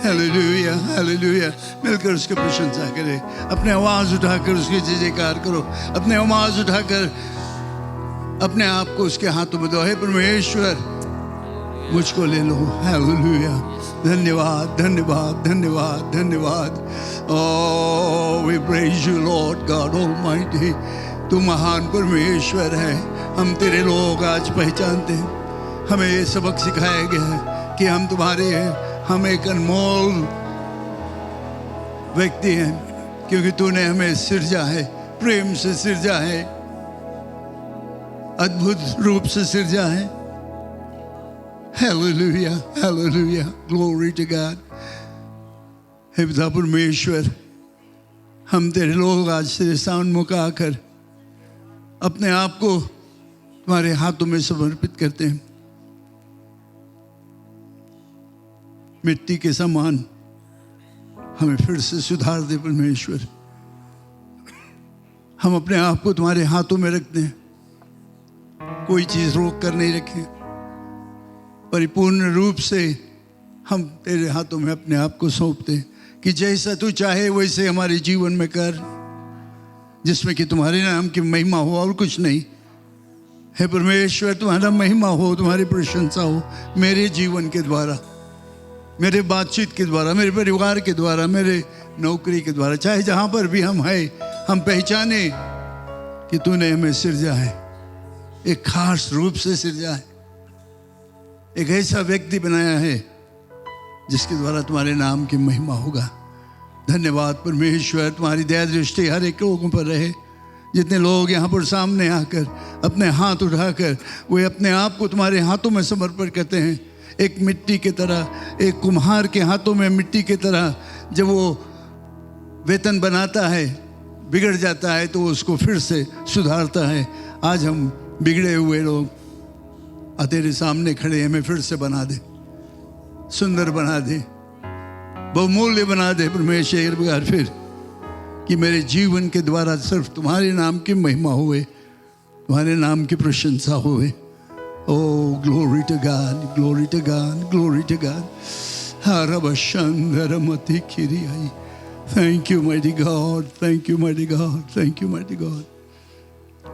हालेलुया। हालेलुया। मिलकर उसकी प्रशंसा करें, अपने आवाज उठाकर उसकी जय जयकार करो, अपने आवाज उठाकर अपने आप को उसके हाथों में दो। हे परमेश्वर मुझको ले लो। हालेलुया। धन्यवाद धन्यवाद धन्यवाद धन्यवाद। Oh we praise you Lord God almighty. तू महान परमेश्वर है। हम तेरे लोग आज पहचानते हैं, हमें ये सबक सिखाया गया है कि हम तुम्हारे हैं, हम एक अनमोल व्यक्ति हैं, क्योंकि तूने हमें सिरजा है, प्रेम से सिरजा है, अद्भुत रूप से सिरजा है। हालेलुया। हालेलुया। Glory to God. हे पिता परमेश्वर, हम तेरे लोग आज तेरे सामने आकर अपने आप को तुम्हारे हाथों में समर्पित करते हैं। मिट्टी के समान हमें फिर से सुधार दे परमेश्वर। हम अपने आप को तुम्हारे हाथों में रखते हैं, कोई चीज रोक कर नहीं रखें। परिपूर्ण रूप से हम तेरे हाथों में अपने आप को सौंपते हैं कि जैसा तू चाहे वैसे हमारे जीवन में कर, जिसमें कि तुम्हारे नाम की महिमा हो और कुछ नहीं। हे परमेश्वर, तुम्हारा महिमा हो, तुम्हारी प्रशंसा हो मेरे जीवन के द्वारा, मेरे बातचीत के द्वारा, मेरे परिवार के द्वारा, मेरे नौकरी के द्वारा, चाहे जहाँ पर भी हम हैं, हम पहचाने कि तूने हमें सिरजा है, एक खास रूप से सिरजा है, एक ऐसा व्यक्ति बनाया है जिसके द्वारा तुम्हारे नाम की महिमा होगा। धन्यवाद परमेश्वर, तुम्हारी दया दृष्टि हर एक लोगों पर रहे। जितने लोग यहाँ पर सामने आकर अपने हाथ उठाकर वे अपने आप को तुम्हारे हाथों में समर्पण करते हैं, एक मिट्टी की तरह, एक कुम्हार के हाथों में मिट्टी की तरह, जब वो वेतन बनाता है, बिगड़ जाता है तो उसको फिर से सुधारता है। आज हम बिगड़े हुए लोग तेरे सामने खड़े, हमें फिर से बना दे, सुंदर बना दे, बहुमूल्य बना दे परमेश्वर। एक बार फिर कि मेरे जीवन के द्वारा सिर्फ तुम्हारे नाम की महिमा हुए, तुम्हारे नाम की प्रशंसा हुए। Oh glory to God, glory to God, glory to God. हरबशंदरमति खिरियाई। Thank you mighty God, thank you mighty God, thank you mighty God.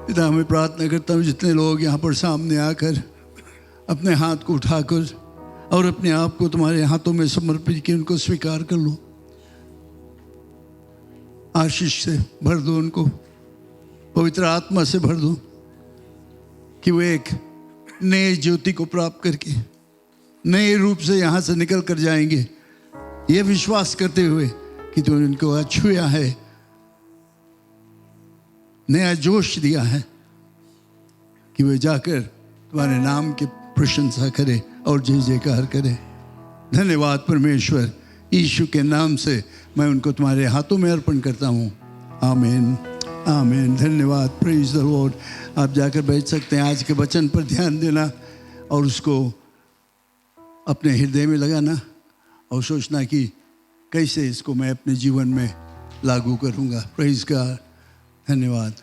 पिता मैं प्रार्थना करता हूँ जितने लोग यहाँ पर सामने आकर अपने हाथ को उठाकर और अपने आप को तुम्हारे हाथों में समर्पित कि उनको स्वीकार कर लो। आशीष से भर दो उनको, पवित्र आत्मा से भर दो कि वो एक नए ज्योति को प्राप्त करके नए रूप से यहाँ से निकल कर जाएंगे, ये विश्वास करते हुए कि तूने उनको छुआ है, नया जोश दिया है कि वे जाकर तुम्हारे नाम की प्रशंसा करे और जय जयकार करे। धन्यवाद परमेश्वर, यीशु के नाम से मैं उनको तुम्हारे हाथों में अर्पण करता हूँ। आमीन आमीन। धन्यवाद, प्रेज द लॉर्ड। आप जाकर बैठ सकते हैं। आज के वचन पर ध्यान देना और उसको अपने हृदय में लगाना और सोचना कि कैसे इसको मैं अपने जीवन में लागू करूँगा। Praise God. धन्यवाद।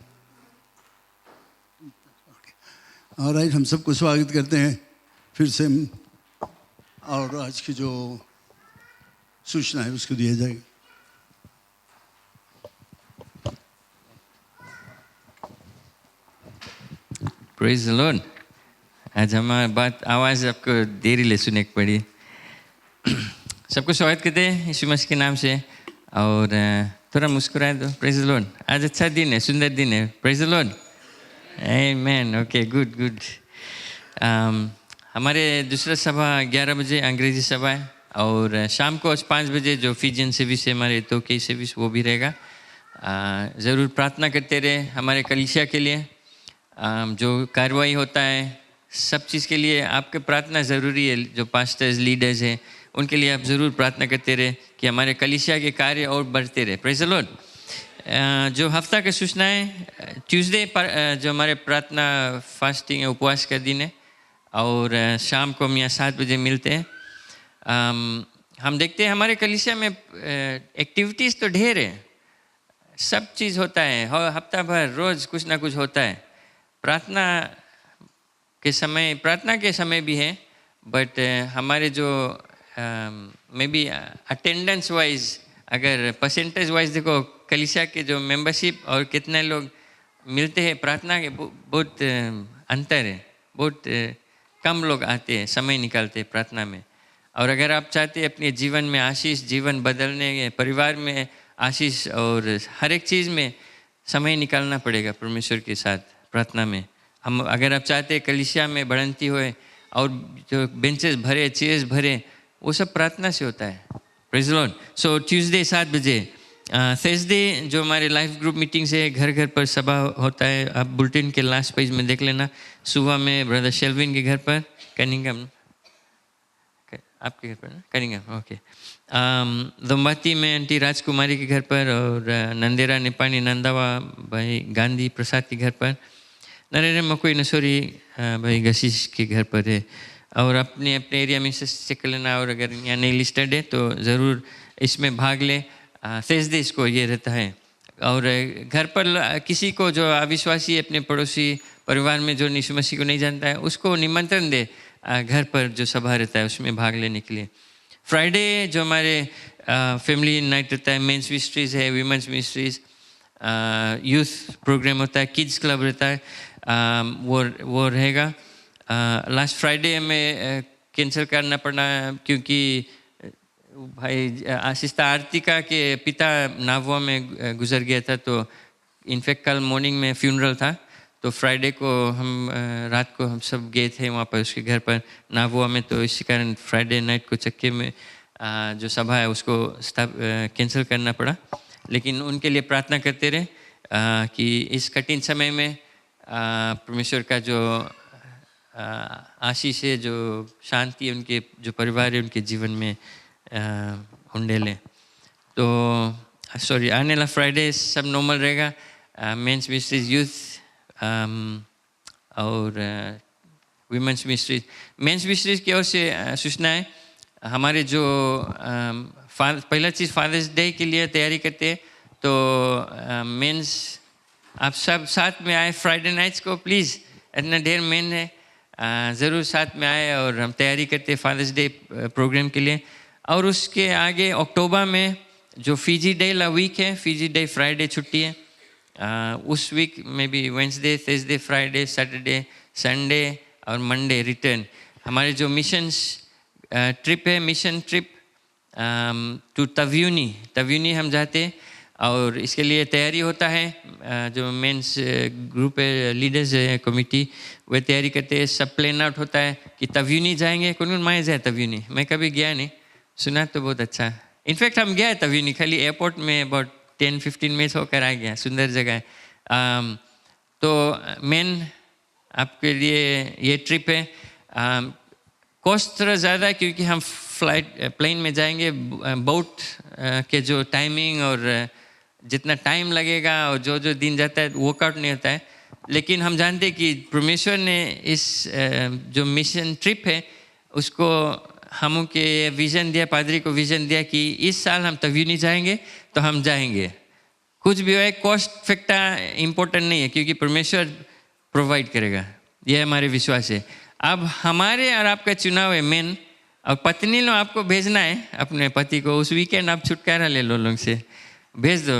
ऑलराइट, हम सबको स्वागत करते हैं फिर से, और आज की जो सूचना है उसको दिया जाएगा। Praise the Lord. आज हमारी बात आवाज़ आपको देरी ले सुनने की पड़ी। सबको स्वागत करते हैं यीशु मसीह के नाम से, और थोड़ा मुस्कुराए दो। Praise the Lord. आज अच्छा दिन है, सुंदर दिन है। Praise the lord. Amen. Okay, good good. हमारे दूसरा सभा 11 बजे अंग्रेजी सभा है, और शाम को आज 5 बजे जो फिजियन सर्विस है हमारे तो कई सर्विस वो भी रहेगा। ज़रूर प्रार्थना करते रहे हमारे कलीसिया के लिए। जो कार्रवाई होता है सब चीज़ के लिए आपके प्रार्थना ज़रूरी है। जो पास्टर्स लीडर्स हैं उनके लिए आप ज़रूर प्रार्थना करते रहे कि हमारे कलीसिया के कार्य और बढ़ते रहे। Praise the Lord. जो हफ्ता का सूचना है, ट्यूसडे पर जो हमारे प्रार्थना फास्टिंग है, उपवास का दिन है, और शाम को हम यहाँ 7 बजे मिलते हैं। हम देखते हैं हमारे कलीसिया में एक्टिविटीज़ तो ढेर है, सब चीज़ होता है, हफ्ता भर रोज़ कुछ ना कुछ होता है। प्रार्थना के समय भी है, बट हमारे जो मे बी अटेंडेंस वाइज, अगर परसेंटेज वाइज देखो कलीसिया के जो मेंबरशिप और कितने लोग मिलते हैं प्रार्थना के, बहुत अंतर है। बहुत कम लोग आते हैं, समय निकालते हैं प्रार्थना में। और अगर आप चाहते हैं अपने जीवन में आशीष, जीवन बदलने, परिवार में आशीष और हर एक चीज़ में समय निकालना पड़ेगा परमेश्वर के साथ प्रार्थना में। हम अगर आप चाहते हैं कलीसिया में बढ़ंती होए और जो बेंचेस भरे, चेयर्स भरे, वो सब प्रार्थना से होता है। Praise the Lord. So Tuesday 7 बजे। थर्सडे जो हमारे लाइफ ग्रुप मीटिंग्स है, घर घर पर सभा होता है। आप बुलेटिन के लास्ट पेज में देख लेना। सुबह में ब्रदर शेल्विन के घर पर, कनिंगम, आपके घर पर ना, कनिंगम, ओके। दम्बाती में आंटी राजकुमारी के घर पर, और नंदेरा निपानी नंदावा भाई गांधी प्रसाद के घर पर, नरेंद्र मकोई नसोरी भाई गशीश के घर पर है। और अपने अपने एरिया में चेक कर लेना, और अगर यहाँ नहीं लिस्टेड है तो ज़रूर इसमें भाग ले। थर्सडे इसको ये रहता है। और घर पर किसी को जो अविश्वासी, अपने पड़ोसी परिवार में जो यीशु मसीह को नहीं जानता है, उसको निमंत्रण दे घर पर जो सभा रहता है उसमें भाग लेने के लिए। फ्राइडे जो हमारे फैमिली नाइट रहता है, मेंस मिनिस्ट्रीज है, वीमेंस मिनिस्ट्रीज, यूथ प्रोग्राम होता है, किड्स क्लब रहता है, वो रहेगा। लास्ट फ्राइडे में कैंसिल करना पड़ा क्योंकि भाई सिस्टर आरतिका के पिता नावुआ में गुजर गया था, तो इनफैक्ट कल मॉर्निंग में फ्यूनरल था, तो फ्राइडे को हम रात को हम सब गए थे वहाँ पर उसके घर पर नावुआ में। तो इसी कारण फ्राइडे नाइट को चक्के में जो सभा है उसको कैंसिल करना पड़ा। लेकिन उनके लिए प्रार्थना करते रहे कि इस कठिन समय में परमेश्वर का जो आशीष है, जो शांति उनके जो परिवार है उनके जीवन में उंडेले। तो सॉरी, आने वाला फ्राइडे सब नॉर्मल रहेगा। मेंस मिनिस्ट्रीज, यूथ और वीमेंस मिनिस्ट्रीज। मेंस मिनिस्ट्रीज की ओर से सूचना है, हमारे जो पहला चीज़ फादर्स डे के लिए तैयारी करते हैं, तो मेंस आप सब साथ में आए फ्राइडे नाइट्स को प्लीज़। इतना ढेर मेन है, ज़रूर साथ में आए और हम तैयारी करते हैं फादर्स डे प्रोग्राम के लिए। और उसके आगे अक्टूबर में जो फीजी डे ला वीक है, फीजी डे फ्राइडे छुट्टी है, उस वीक में भी Wednesday, Thursday, Friday, Saturday, Sunday और मंडे रिटर्न हमारे जो मिशंस ट्रिप है, मिशन ट्रिप टू तव्यूनी। तव्यूनी हम जाते हैं और इसके लिए तैयारी होता है। जो मेंस ग्रुप है, लीडर्स है, कमिटी, वे तैयारी करते हैं। सब प्लान आउट होता है कि तव्यूनी जाएंगे। कौन कौन माए जाए तव्यूनी? मैं कभी गया नहीं, सुना तो बहुत अच्छा। इनफैक्ट हम गए तव्यूनी, खाली एयरपोर्ट में अबाउट 10-15 मिनट्स होकर आ गया। सुंदर जगह है। तो मेन आपके लिए ये ट्रिप है। कॉस्ट थोड़ा ज़्यादा है क्योंकि हम प्लेन में जाएंगे। बोट के जो टाइमिंग और जितना टाइम लगेगा और जो जो दिन जाता है वर्कआउट नहीं होता है। लेकिन हम जानते हैं कि परमेश्वर ने इस जो मिशन ट्रिप है उसको हम के विज़न दिया, पादरी को विज़न दिया कि इस साल हम तव्यूनी जाएंगे तो हम जाएंगे। कुछ भी हो, कॉस्ट फैक्टर इम्पोर्टेंट नहीं है क्योंकि परमेश्वर प्रोवाइड करेगा। यह हमारे विश्वास है। अब हमारे और आपका चुनाव है मेन। और पत्नी लोग आपको भेजना है अपने पति को। उस वीकेंड आप छुटकारा ले लो, लोग से भेज दो।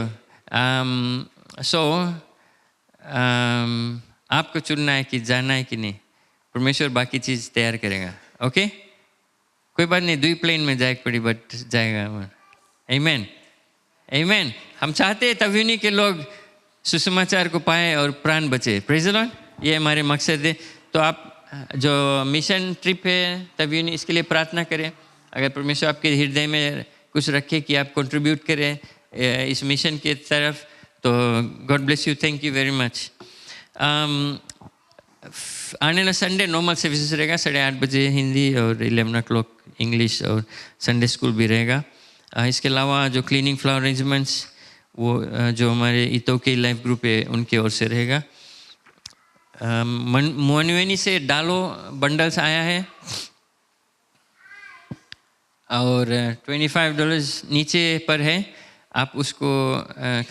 आपको चुनना है कि जाना है कि नहीं। परमेश्वर बाकी चीज़ तैयार करेगा। ओके, कोई बात नहीं, 2 प्लेन में जाए पड़ी बट जाएगा। आमीन, आमीन। हम चाहते हैं तव्यूनी के लोग सुसमाचार को पाए और प्राण बचे। प्रेज़ द लॉर्ड, ये हमारे मकसद है। तो आप जो मिशन ट्रिप है तव्यूनी, इसके लिए प्रार्थना करें। अगर परमेश्वर आपके हृदय में कुछ रखे कि आप कंट्रीब्यूट करें इस मिशन की तरफ, तो God bless you, thank you very much. आने वाला संडे नॉर्मल सर्विसेज रहेगा 8:30 बजे हिंदी और 11 o'clock इंग्लिश, और संडे स्कूल भी रहेगा। इसके अलावा जो क्लीनिंग फ्लावर अरेंजमेंट्स वो जो हमारे इतो के लाइफ ग्रुप है उनकी ओर से रहेगा। मोनवेनी से डालो बंडल्स आया है और $25 नीचे पर है, आप उसको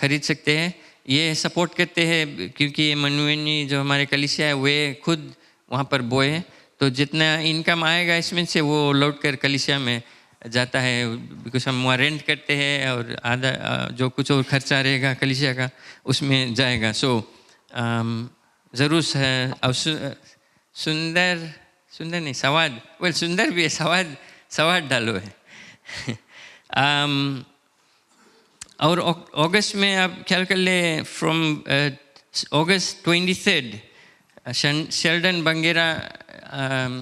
खरीद सकते हैं। ये सपोर्ट करते हैं क्योंकि मनवेनी जो हमारे कलीसिया है वे खुद वहाँ पर बोए हैं। तो जितना इनकम आएगा इसमें से वो लौट कर कलीसिया में जाता है, बिकॉज हम वहाँ रेंट करते हैं और आधा जो कुछ और खर्चा रहेगा कलीसिया का उसमें जाएगा। सो ज़रूर सुंदर नहीं, सवाद, वेल सुंदर भी है, सवाद डालो है। और अगस्त में आप ख्याल कर ले, फ्रॉम अगस्त 23 शेल्डन बंगेरा,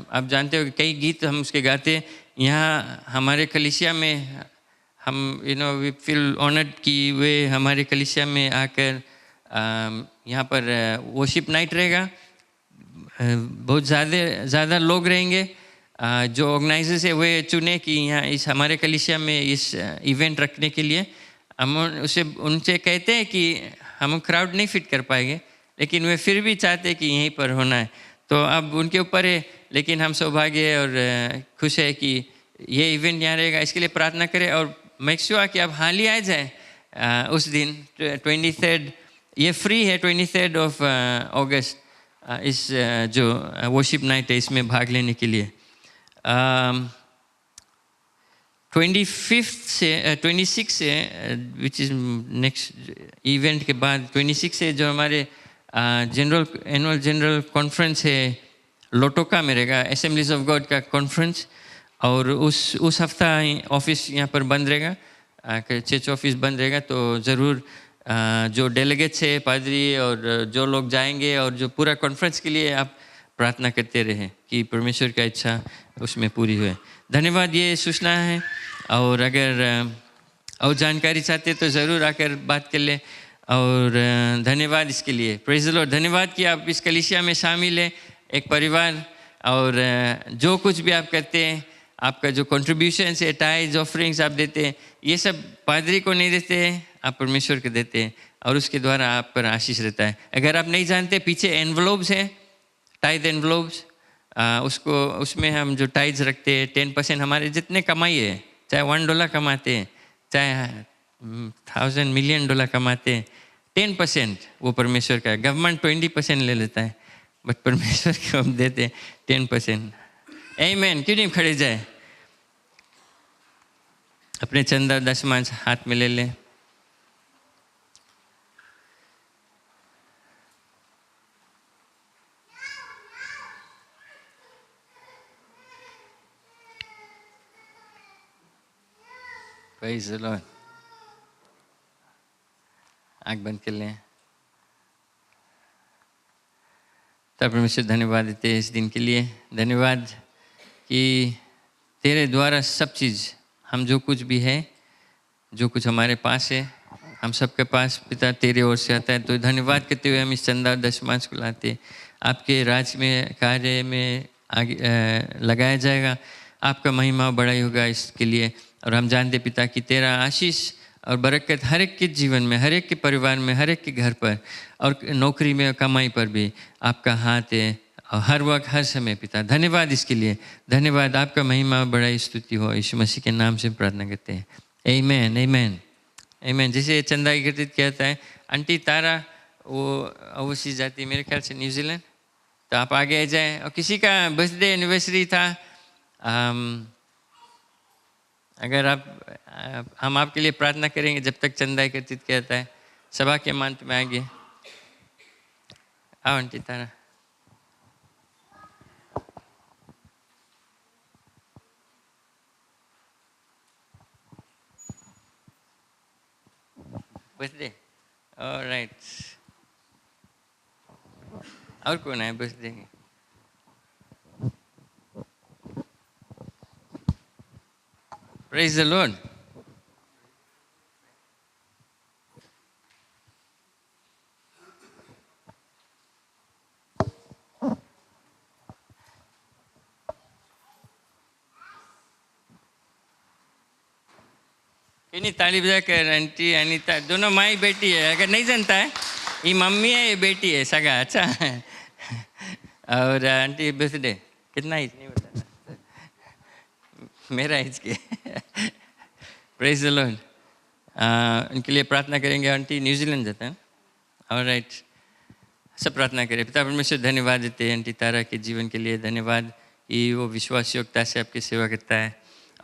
आप जानते हो कई गीत हम उसके गाते। यहाँ हमारे कलीसिया में हम वी फील ऑनर्ड कि वे हमारे कलीसिया में आकर यहाँ पर वर्शिप नाइट रहेगा। बहुत ज़्यादा लोग रहेंगे। जो ऑर्गेनाइजर्स है वे चुने कि यहाँ इस हमारे कलीसिया में इस इवेंट रखने के लिए। हम उनसे कहते हैं कि हम क्राउड नहीं फिट कर पाएंगे, लेकिन वे फिर भी चाहते हैं कि यहीं पर होना है। तो अब उनके ऊपर है, लेकिन हम सौभाग्य और खुश है कि ये इवेंट यहाँ रहेगा। इसके लिए प्रार्थना करें और मेक श्योर कि आप हाल ही आ जाए उस दिन 23rd। ये फ्री है 23rd of अगस्त, इस जो वर्शिप नाइट है इसमें भाग लेने के लिए। 26 से विच इज़ नेक्स्ट इवेंट के बाद 26 से जो हमारे एनुअल जनरल कॉन्फ्रेंस है लोटोका में रहेगा, असेंबलीज ऑफ गॉड का कॉन्फ्रेंस। और उस हफ्ता ऑफिस यहाँ पर बंद रहेगा, चर्च ऑफिस बंद रहेगा। तो ज़रूर जो डेलीगेट्स है, पादरी और जो लोग जाएंगे और जो पूरा कॉन्फ्रेंस के लिए आप प्रार्थना करते रहें कि परमेश्वर का इच्छा उसमें पूरी हुए। धन्यवाद, ये सूचना है। और अगर और जानकारी चाहते तो ज़रूर आकर बात कर ले। और धन्यवाद इसके लिए, प्रेज़ द लॉर्ड। धन्यवाद कि आप इस कलीसिया में शामिल हैं, एक परिवार। और जो कुछ भी आप करते हैं, आपका जो कंट्रीब्यूशन है, टाइज ऑफरिंग्स आप देते हैं, ये सब पादरी को नहीं देते हैं, आप परमेश्वर को देते हैं और उसके द्वारा आप पर आशीष रहता है। अगर आप नहीं जानते, पीछे एनवलोप्स हैं, टाइज एनवलोप्स, उसमें हम जो टाइज रखते हैं 10% हमारे जितने कमाई है, चाहे $1 कमाते हैं, चाहे $1,000 million कमाते हैं, 10% वो परमेश्वर का है। गवर्नमेंट 20% ले लेता है, बट परमेश्वर को हम देते हैं 10%। आमीन। क्यों नहीं खड़े जाए, अपने चंदा दशमांश हाथ में ले लें। Praise the Lord. आँख बंद कर लें। तब परमेश्वर धन्यवाद देते हैं इस दिन के लिए। धन्यवाद कि तेरे द्वारा सब चीज़, हम जो कुछ भी है, जो कुछ हमारे पास है, हम सबके पास पिता तेरे ओर से आता है। तो धन्यवाद करते हुए हम इस चंदा और दशमांश को लाते, आपके राज में, कार्य में आगे लगाया जाएगा। आपका महिमा बढ़ाई होगा इसके लिए। और हम जानते पिता कि तेरा आशीष और बरकत हर एक के जीवन में, हर एक के परिवार में, हर एक के घर पर और नौकरी में, कमाई पर भी आपका हाथ है, और हर वक्त, हर समय पिता। धन्यवाद इसके लिए। धन्यवाद। आपका महिमा बढ़ाई स्तुति हो, यीशु मसीह के नाम से प्रार्थना करते हैं। आमीन, आमीन, आमीन। जैसे चंदा एकत्रित किया जाता है, आंटी तारा वो अवश्य जाती है मेरे ख्याल से न्यूजीलैंड, तो आप आगे आ जाएं। और किसी का बर्थडे एनिवर्सरी था, अगर हम आपके लिए प्रार्थना करेंगे जब तक चंदा एकत्रित किया जाता है। सभा के मंच में आगे आओ आंटी तारा। Birthday, alright. और कौन है बर्थडे? Praise the Lord. नहीं, ताली बजा कर। आंटी अनीता दोनों माँ बेटी है, अगर नहीं जानता है, ये मम्मी है, ये बेटी है, सगा। अच्छा और आंटी बर्थडे कितना एज नहीं बताना, मेरा एज के। Praise the Lord. उनके लिए प्रार्थना करेंगे। आंटी न्यूजीलैंड जाता है, ऑलराइट। सब प्रार्थना करें। पिता परमेश्वर धन्यवाद देते हैं आंटी तारा के जीवन के लिए। धन्यवाद कि वो विश्वास योग्यता से आपकी सेवा करता है,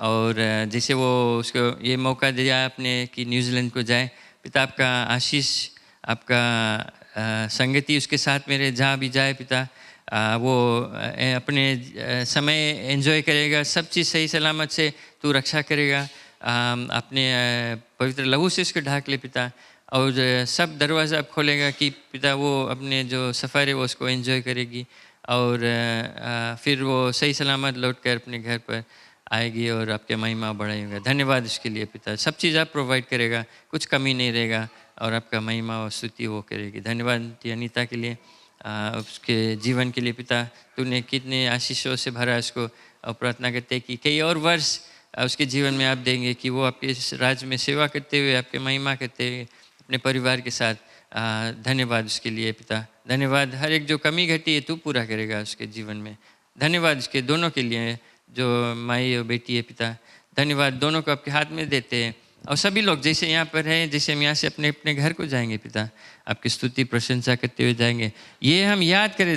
और जैसे वो उसको ये मौका दिया आपने कि न्यूजीलैंड को जाए। पिता आपका आशीष, आपका संगति उसके साथ मेरे जहाँ भी जाए पिता, वो अपने समय एंजॉय करेगा, सब चीज़ सही सलामत से तू रक्षा करेगा। अपने पवित्र लहू से उसको ढाक ले पिता, और सब दरवाज़ा आप खोलेगा कि पिता वो अपने जो सफ़र है वो उसको एंजॉय करेगी, और फिर वो सही सलामत लौट कर अपने घर पर आएगी और आपके महिमा बढ़ाएगा। धन्यवाद इसके लिए पिता। सब चीज़ आप प्रोवाइड करेगा, कुछ कमी नहीं रहेगा, और आपका महिमा और स्तुति वो करेगी। धन्यवाद अनीता के लिए, उसके जीवन के लिए पिता। तूने कितने आशीषों से भरा उसको, और प्रार्थना करते हैं कि कई और वर्ष उसके जीवन में आप देंगे, कि वो आपके इस राज्य में सेवा करते हुए, आपके महिमा करते हुए अपने परिवार के साथ। धन्यवाद उसके लिए पिता। धन्यवाद। हर एक जो कमी घटी है तू पूरा करेगा उसके जीवन में। धन्यवाद उसके दोनों के लिए, जो माई और बेटी है पिता। धन्यवाद। दोनों को आपके हाथ में देते हैं, और सभी लोग जैसे यहाँ पर हैं, जैसे हम यहाँ से अपने अपने घर को जाएंगे पिता, आपकी स्तुति प्रशंसा करते हुए जाएंगे। ये हम याद करें,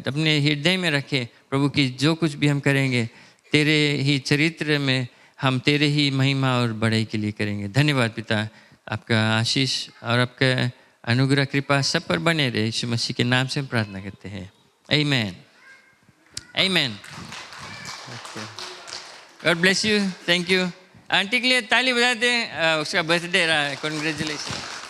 अपने हृदय में रखें प्रभु की, जो कुछ भी हम करेंगे तेरे ही चरित्र में, हम तेरे ही महिमा और बड़ाई के लिए करेंगे। धन्यवाद पिता। आपका आशीष और आपका अनुग्रह कृपा सब पर बने रहे। यीशु मसीह के नाम से हम प्रार्थना करते हैं। आमीन, आमीन। God bless you. Thank you. Aunty के लिए ताली बजा दें, उसका बर्थडे रहा है। कॉन्ग्रेचुलेशन।